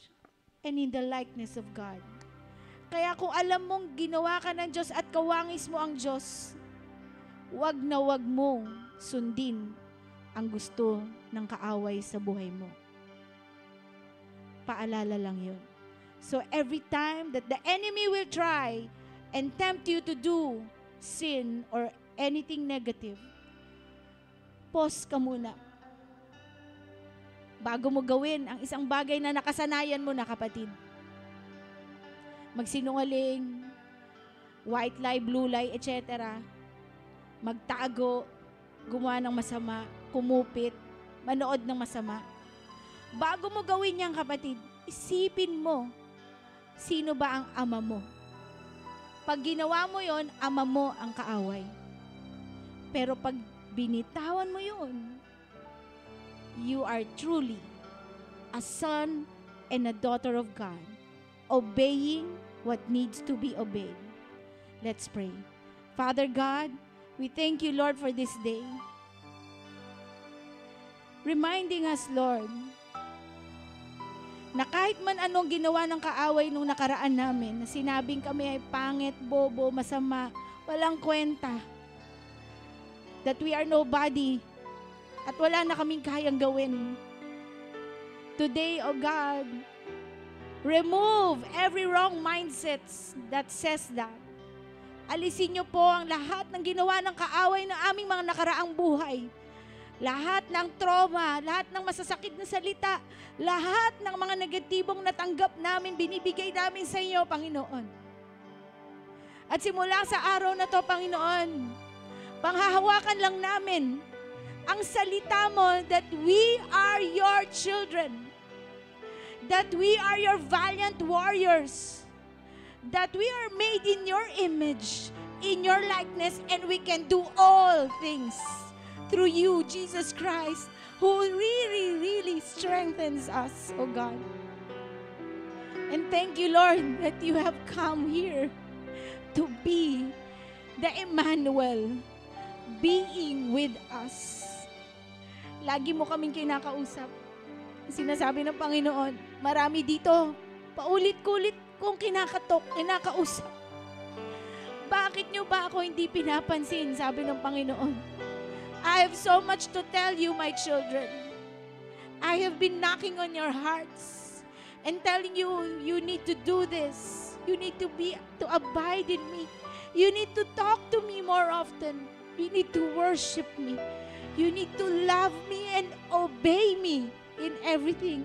and in the likeness of God. Kaya kung alam mong ginawa ka ng Diyos at kawangis mo ang Diyos, wag na wag mong sundin ang gusto ng kaaway sa buhay mo. Paalala lang yun. So every time that the enemy will try and tempt you to do sin or anything negative, pause ka muna. Bago mo gawin ang isang bagay na nakasanayan mo na, kapatid. Magsinungaling, white lie, blue lie, etc. Magtago, gumawa ng masama, kumupit, manood ng masama. Bago mo gawin yan, kapatid, isipin mo, sino ba ang ama mo? Pag ginawa mo yon, ama mo ang kaaway. Pero pag binitawan mo yon, you are truly a son and a daughter of God, obeying what needs to be obeyed. Let's pray. Father God, we thank you, Lord, for this day. Reminding us, Lord, na kahit man anong ginawa ng kaaway nung nakaraan namin, na sinabing kami ay pangit, bobo, masama, walang kwenta, that we are nobody, at wala na kaming kayang gawin. Today, O God, remove every wrong mindsets that says that. Alisin niyo po ang lahat ng ginawa ng kaaway ng aming mga nakaraang buhay. Lahat ng trauma, lahat ng masasakit na salita, lahat ng mga negatibong natanggap namin, binibigay namin sa iyo, Panginoon. At simula sa araw na to, Panginoon, panghahawakan lang namin ang salita mo that we are your children, that we are your valiant warriors, that we are made in your image, in your likeness, and we can do all things through you, Jesus Christ, who really, really strengthens us, oh God. And thank you, Lord, that you have come here to be the Emmanuel, being with us. Lagi mo kaming kinakausap. Sinasabi ng Panginoon, marami dito, paulit-kulit kong kinakausap. Bakit nyo ba ako hindi pinapansin? Sabi ng Panginoon. I have so much to tell you, my children. I have been knocking on your hearts and telling you, you need to do this. You need to abide in me. You need to talk to me more often. You need to worship me. You need to love me and obey me in everything.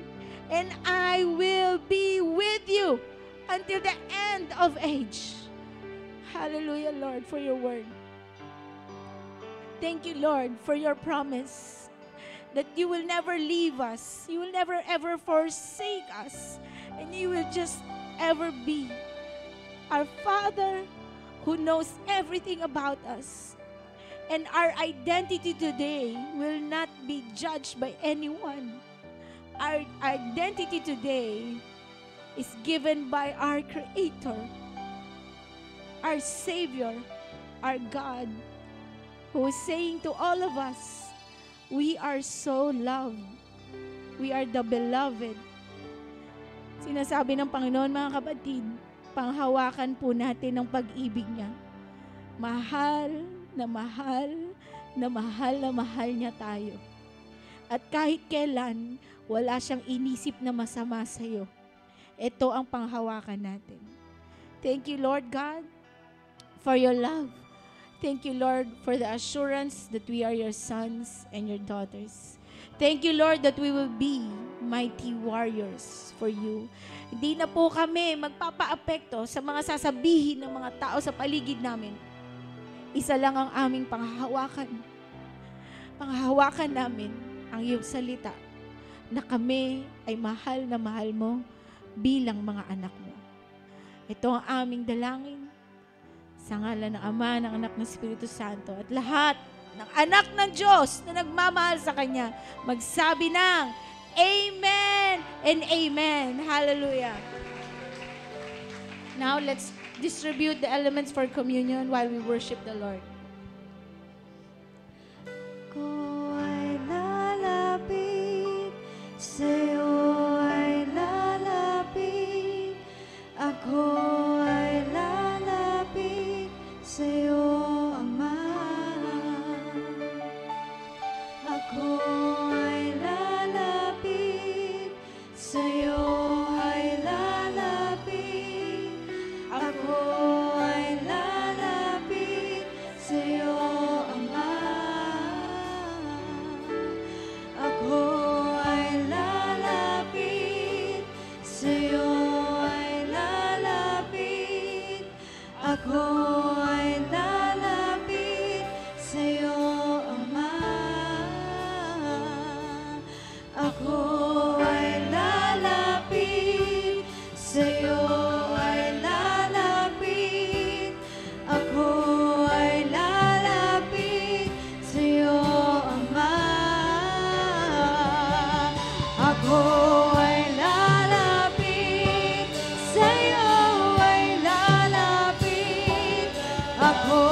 And I will be with you until the end of age. Hallelujah, Lord, for your word. Thank you, Lord, for your promise that you will never leave us. You will never ever forsake us. And you will just ever be our Father who knows everything about us. And our identity today will not be judged by anyone. Our identity today is given by our Creator, our Savior, our God, who is saying to all of us, we are so loved. We are the beloved. Sinasabi ng Panginoon, mga kapatid, panghawakan po natin ang pag-ibig niya. Mahal na mahal niya tayo. At kahit kailan, wala siyang inisip na masama sa'yo. Ito ang panghawakan natin. Thank you, Lord God, for your love. Thank you, Lord, for the assurance that we are your sons and your daughters. Thank you, Lord, that we will be mighty warriors for you. Hindi na po kami magpapa-apekto sa mga sasabihin ng mga tao sa paligid namin. Isa lang ang aming panghahawakan. Panghahawakan namin ang iyong salita na kami ay mahal na mahal mo bilang mga anak mo. Ito ang aming dalangin sa ngalan ng Ama, ng Anak, ng Espiritu Santo, at lahat ng anak ng Diyos na nagmamahal sa Kanya, magsabi ng Amen and Amen. Hallelujah. Now, let's distribute the elements for communion while we worship the Lord. Ako ay lalapit, sa'yo ay lalapit, ako ay lalapit, sa'yo, Ama. Ako ay lalapit, sa'yo ay lalapit, ako ay lalapit, sa'yo, Ama. Ako ay lalapit, sa'yo ay lalapit, ako ay lalapit, sa'yo, Ama. Ako ay lalapit, sa'yo ay lalapit, ako ay lalapit, sa'yo, Ama. Ako ay lalapit, sa'yo ay lalapit, ako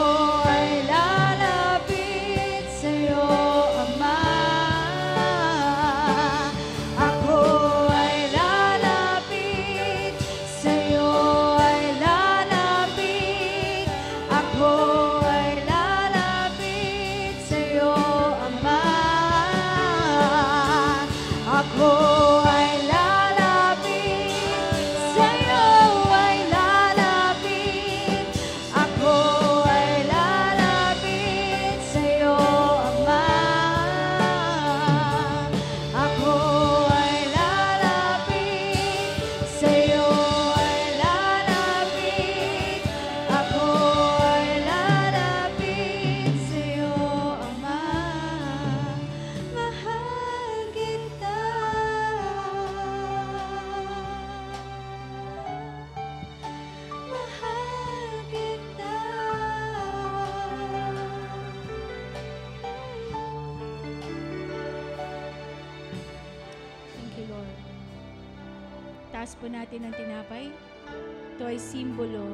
ay lalapit, sa'yo, Ama. Ako ay lalapit, sa'yo ay lalapit, ako ay lalapit, sa'yo, Ama. Ako ay lalapit, sa'yo ay lalapit, ako ay lalapit, sa'yo, Ama. Ako ay lalapit, sa'yo ay lalapit, ako ay lalapit, sa'yo, Ama. Mahal kita. Mahal kita. Thank you, Lord. Taas po natin ang tinapay. Ito ay simbolo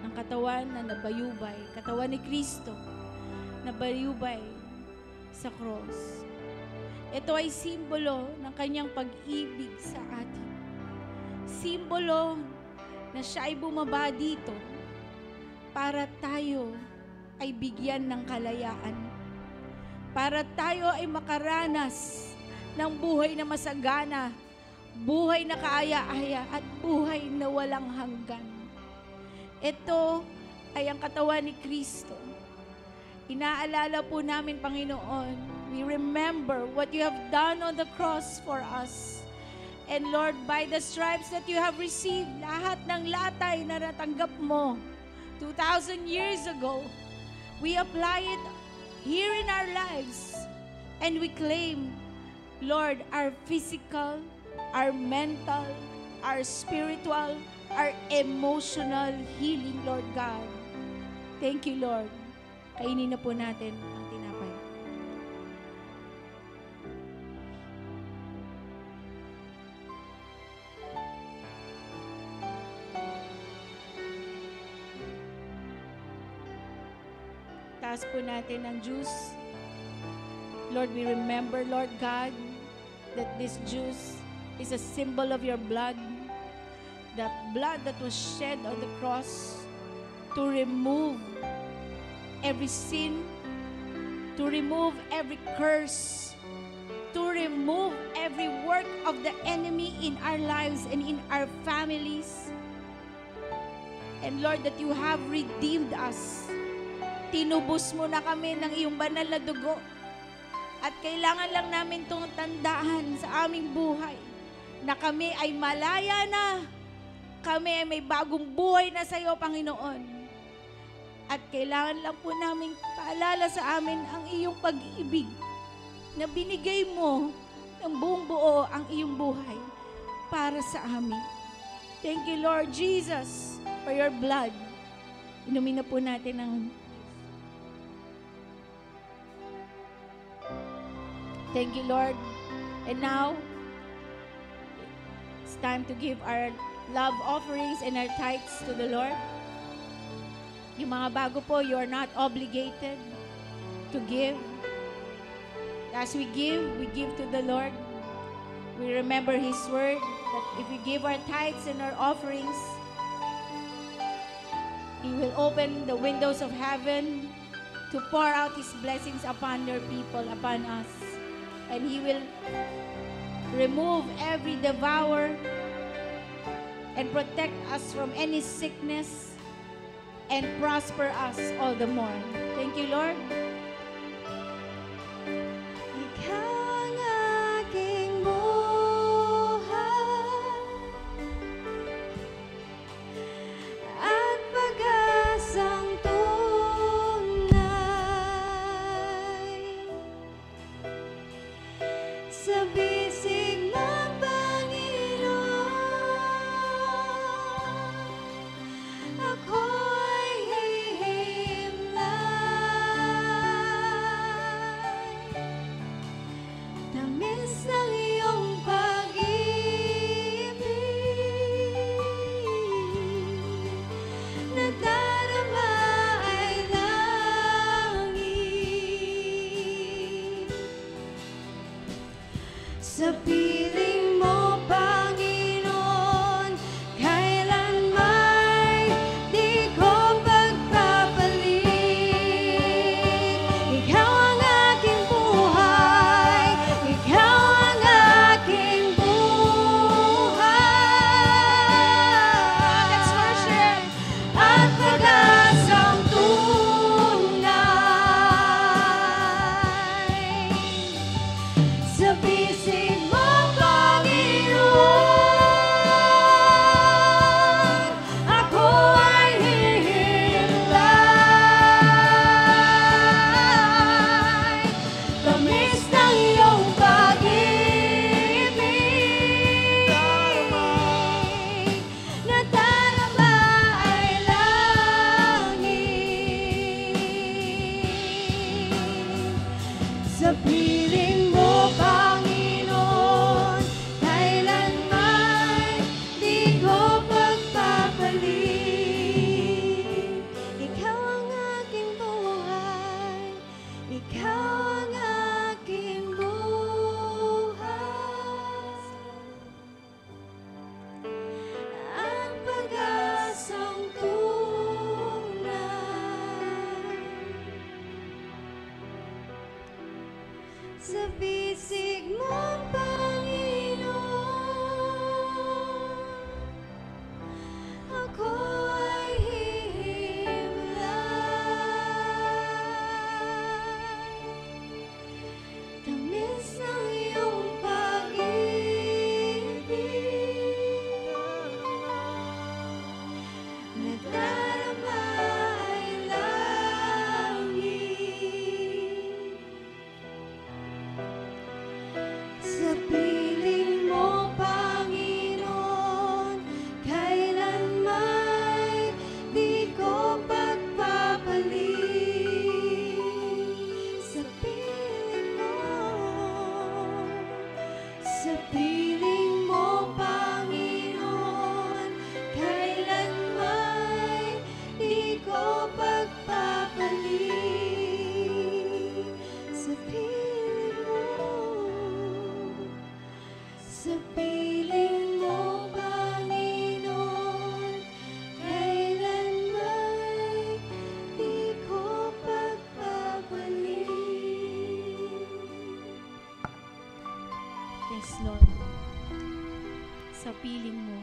ng katawan na nabayubay, katawan ni Kristo, nabayubay sa cross. Ito ay simbolo ng kanyang pag-ibig sa atin. Simbolo na siya ay bumaba dito para tayo ay bigyan ng kalayaan. Para tayo ay makaranas ng buhay na masagana, buhay na kaaya-aya, at buhay na walang hanggan. Ito ay ang katawan ni Kristo. Inaalala po namin, Panginoon, we remember what you have done on the cross for us. And Lord, by the stripes that you have received, lahat ng latay na natanggap mo 2,000 years ago, we apply it here in our lives. And we claim, Lord, our physical, our mental, our spiritual, our emotional healing, Lord God. Thank you, Lord. Kainin na po natin ang tinapay. Taas po natin ang juice. Lord, we remember, Lord God, that this juice is a symbol of your blood. That blood that was shed on the cross to remove every sin, to remove every curse, to remove every work of the enemy in our lives and in our families. And Lord, that you have redeemed us. Tinubos mo na kami ng iyong banal na dugo. At kailangan lang namin itong tandaan sa aming buhay na kami ay malaya na. Kami ay may bagong buhay na sa iyo, Panginoon. At kailangan lang po namin paalala sa amin ang iyong pag-ibig na binigay mo ng buong buo ang iyong buhay para sa amin. Thank you, Lord Jesus, for your blood. Inumin na po natin ang... Thank you, Lord. And now, it's time to give our love offerings and our tithes to the Lord. Yung mga bago po, you are not obligated to give. As we give to the Lord. We remember His word that if we give our tithes and our offerings, He will open the windows of heaven to pour out His blessings upon your people, upon us. And He will remove every devourer and protect us from any sickness and prosper us all the more. Thank you, Lord. Ikaw ang aking buhay at pag-asang tunay. Sa bisig ng Panginoon, ako'y hihimlay. Tamis ng iyong pag-ibig na darama ay langit. Sa piling mo, Panginoon, kailanman di ko pagpapalit. Ikaw ang aking buhay, ikaw ang aking buhay. Let's worship. At pag-asang tunay. Sa bisig mo, Panginoon, ako ay hihimlay. Tamis ng iyong pag-ibig na darama ay langit. Sa piling mo, Panginoon, kailanman di ko pagpapalit. Ikaw ang aking buhay, ikaw ang aking buhay. Ang pag-asang tunay. Sa bisig mo, Panginoon, ako ay hihimlay. Tamis ng iyong pag-ibig na darama ay langit. place, Lord. Sa piling mo,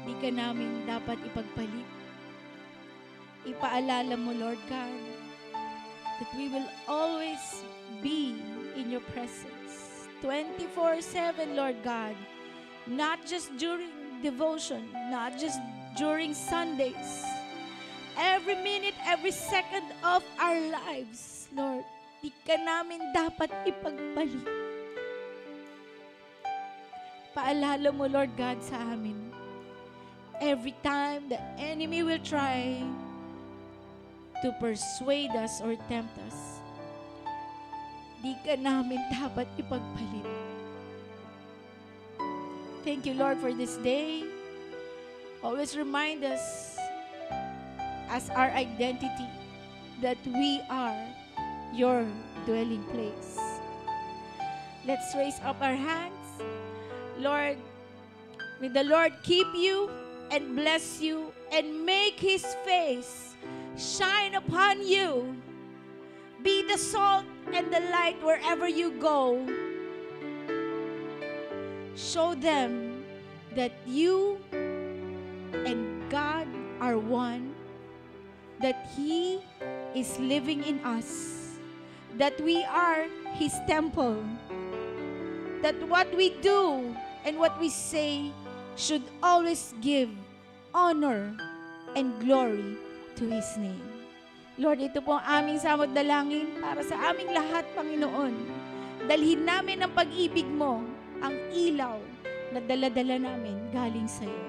di ka namin dapat ipagpalit. Ipaalala mo, Lord God, that we will always be in your presence. 24/7, Lord God. Not just during devotion, not just during Sundays. Every minute, every second of our lives, Lord, di ka namin dapat ipagpalit. Paalala mo, Lord God, sa amin. Every time the enemy will try to persuade us or tempt us, di ka namin dapat ipagpalit. Thank you, Lord, for this day. Always remind us as our identity that we are your dwelling place. Let's raise up our hands. Lord, may the Lord keep you and bless you and make His face shine upon you. Be the salt and the light wherever you go. Show them that you and God are one, that He is living in us, that we are His temple, that what we do and what we say should always give honor and glory to His name. Lord, ito po ang aming samot dalangin para sa aming lahat, Panginoon. Dalhin namin ang pag-ibig mo, ang ilaw na dala-dala namin galing sa iyo.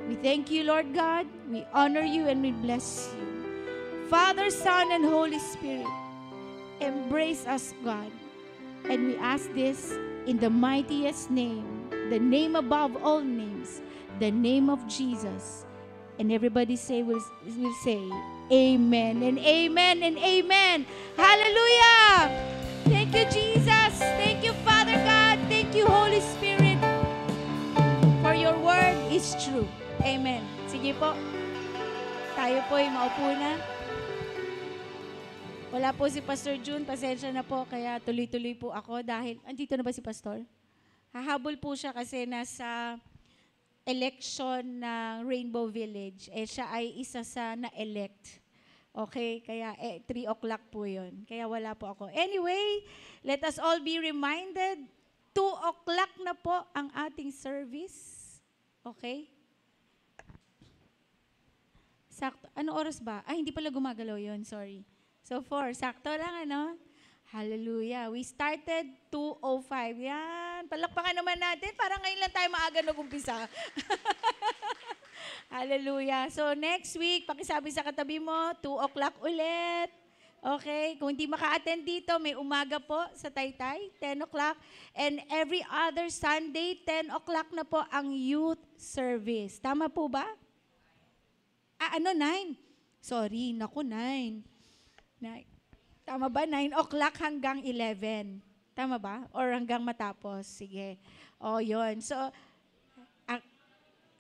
We thank you, Lord God. We honor you and we bless you. Father, Son, and Holy Spirit, embrace us, God. And we ask this in the mightiest name, the name above all names, the name of Jesus. And everybody will say, Amen and Amen and Amen. Hallelujah! Thank you, Jesus. Thank you, Father God. Thank you, Holy Spirit. For your word is true. Amen. Sige po. Tayo po ay maupo na. Wala po si Pastor June. Pasensya na po. Kaya tuloy-tuloy po ako dahil, andito na ba si Pastor? Hahabol po siya kasi nasa election ng Rainbow Village. Siya ay isa sa na-elect. Okay? Kaya 3 o'clock po yun. Kaya wala po ako. Anyway, let us all be reminded, 2 o'clock na po ang ating service. Okay? Sakto. Ano oras ba? Ay, hindi pala gumagalaw yun. Sorry. So 4. Sakto lang, ano? Hallelujah. We started 2:05. Yan. Palakpakan naman natin. Parang ngayon lang tayo maaga nag-umpisa. Hallelujah. So next week, pakisabi sa katabi mo, 2 o'clock ulit. Okay? Kung hindi maka-attend dito, may umaga po sa Taytay, 10 o'clock. And every other Sunday, 10 o'clock na po ang youth service. Tama po ba? 9? Sorry, naku, 9. Tama ba? 9 o'clock hanggang 11. Tama ba? Or hanggang matapos? Sige. O, yun. So,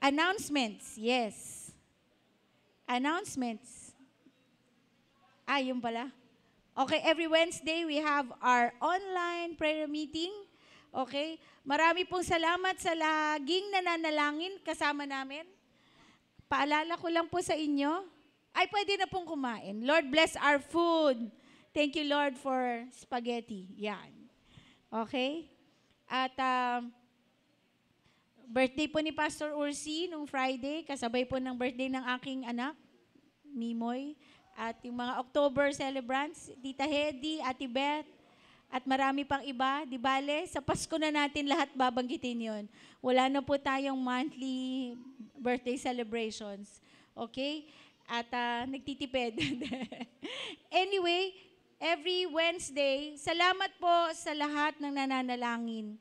announcements. Yes. Announcements. Yun pala. Okay, every Wednesday, we have our online prayer meeting. Okay? Marami pong salamat sa laging nananalangin kasama namin. Paalala ko lang po sa inyo, pwede na pong kumain. Lord, bless our food. Thank you, Lord, for spaghetti. Yan. Okay? At birthday po ni Pastor Ursi nung Friday, kasabay po ng birthday ng aking anak, Mimoy. At yung mga October celebrants, Tita Hedy, Ate Beth, at marami pang iba. Di bale, sa Pasko na natin lahat babanggitin yon. Wala na po tayong monthly birthday celebrations. Okay? At nagtitipid. Anyway, every Wednesday, salamat po sa lahat ng nananalangin.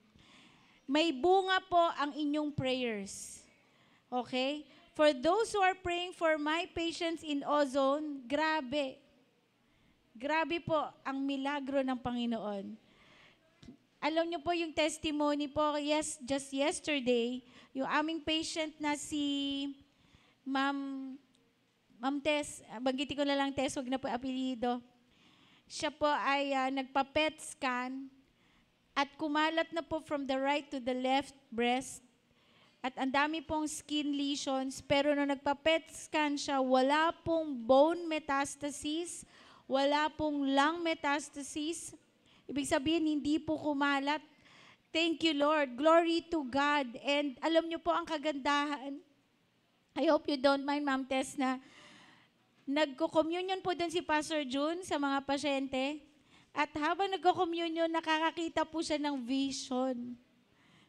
May bunga po ang inyong prayers. Okay? For those who are praying for my patients in Ozone, grabe. Grabe po ang milagro ng Panginoon. Alam niyo po yung testimony po, just yesterday, yung aming patient na si Ma'am Tess, banggitin ko na lang Tess, huwag na po apelido. Siya po ay nagpa-PET scan at kumalat na po from the right to the left breast. At ang dami pong skin lesions, pero nung nagpa-PET scan siya, wala pong bone metastasis, wala pong lung metastasis. Ibig sabihin, hindi po kumalat. Thank you, Lord. Glory to God. And alam niyo po ang kagandahan. I hope you don't mind, Ma'am Tess, na nagko-communion po doon si Pastor June sa mga pasyente. At habang nagko-communion, nakakakita po siya ng vision.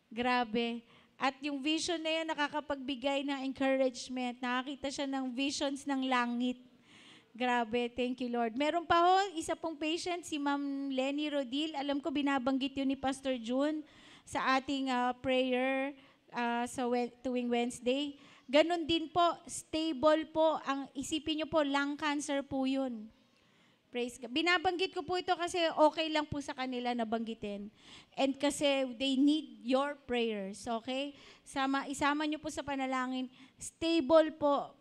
Grabe. At yung vision na yan, nakakapagbigay ng encouragement. Nakakita siya ng visions ng langit. Grabe, thank you, Lord. Meron pa ho, isa pong patient, si Ma'am Lenny Rodil. Alam ko, binabanggit yun ni Pastor June sa ating prayer sa tuwing Wednesday. Ganon din po, stable po. Ang isipin nyo po, lung cancer po yun. Praise God. Binabanggit ko po ito kasi okay lang po sa kanila na banggitin. And kasi they need your prayers, okay? Isama nyo po sa panalangin. Stable po.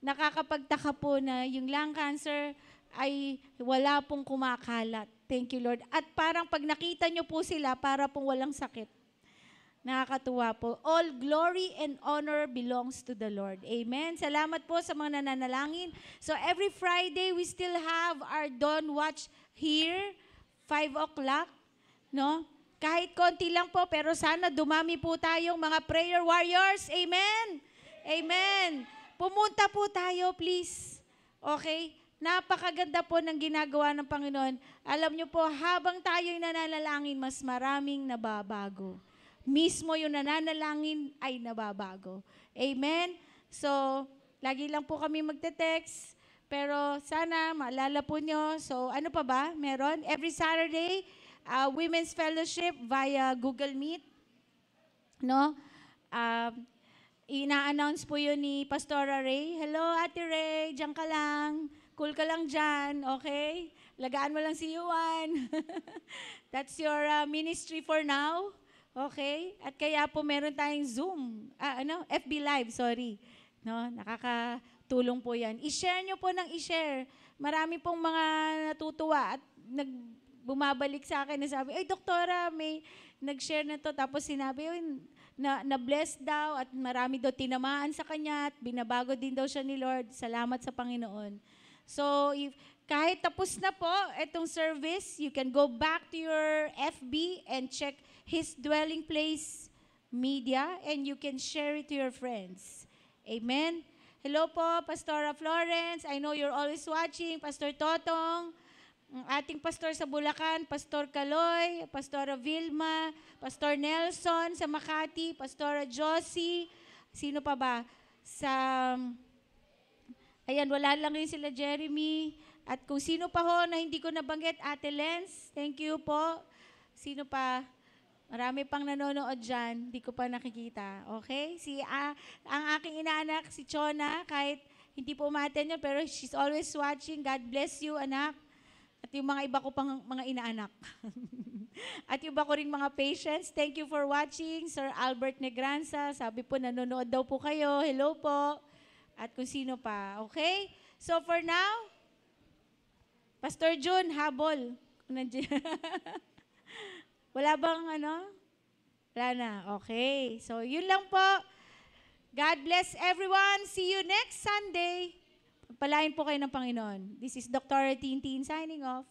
Nakakapagtaka po na yung lung cancer ay wala pong kumakalat. Thank you, Lord. At parang pag nakita nyo po sila, para pong walang sakit. Nakakatuwa po. All glory and honor belongs to the Lord. Amen. Salamat po sa mga nananalangin. So every Friday, we still have our dawn watch here, 5 o'clock. No? Kahit konti lang po, pero sana dumami po tayong mga prayer warriors. Amen. Amen. Pumunta po tayo, please. Okay? Napakaganda po ng ginagawa ng Panginoon. Alam niyo po, habang tayo'y nananalangin, mas maraming nababago. Mismo yung nananalangin ay nababago. Amen? So, lagi lang po kami magte-text, pero sana maalala po nyo. So, ano pa ba? Meron? Every Saturday, Women's Fellowship via Google Meet. No? Ina-announce po yun ni Pastora Ray. Hello, Ate Ray, diyan ka lang. Cool ka lang dyan, okay? Lagaan mo lang si Yuan. That's your ministry for now. Okay? At kaya po meron tayong Zoom, FB Live, sorry. No, nakakatulong po 'yan. I-share niyo po ng i-share. Marami pong mga natutuwa at bumabalik sa akin na sabi, "Ay, doktora, may nag-share na 'to." Tapos sinabi, na-bless daw at marami daw tinamaan sa kanya at binabago din daw siya ni Lord. Salamat sa Panginoon. So, kahit tapos na po itong service, you can go back to your FB and check His Dwelling Place Media and you can share it to your friends. Amen? Hello po, Pastora Florence. I know you're always watching. Pastor Totong, ang ating pastor sa Bulacan, Pastor Kaloy, Pastora Vilma, Pastor Nelson sa Makati, Pastora Josie. Sino pa ba? Ayan, wala lang rin sila Jeremy. At kung sino pa ho na hindi ko nabanggit, Ate Lens, thank you po. Sino pa? Marami pang nanonood dyan, hindi ko pa nakikita. Okay? Ang aking inaanak, si Chona, kahit hindi po umaten yun, pero she's always watching. God bless you, anak. At yung mga iba ko pang mga inaanak. At yung iba ko rin mga patients, thank you for watching. Sir Albert Negranza, sabi po, nanonood daw po kayo. Hello po. At kung sino pa. Okay? So for now, Pastor June, habol. Wala bang Wala na. Okay. So, yun lang po. God bless everyone. See you next Sunday. Pagpalain po kayo ng Panginoon. This is Dr. Tintin signing off.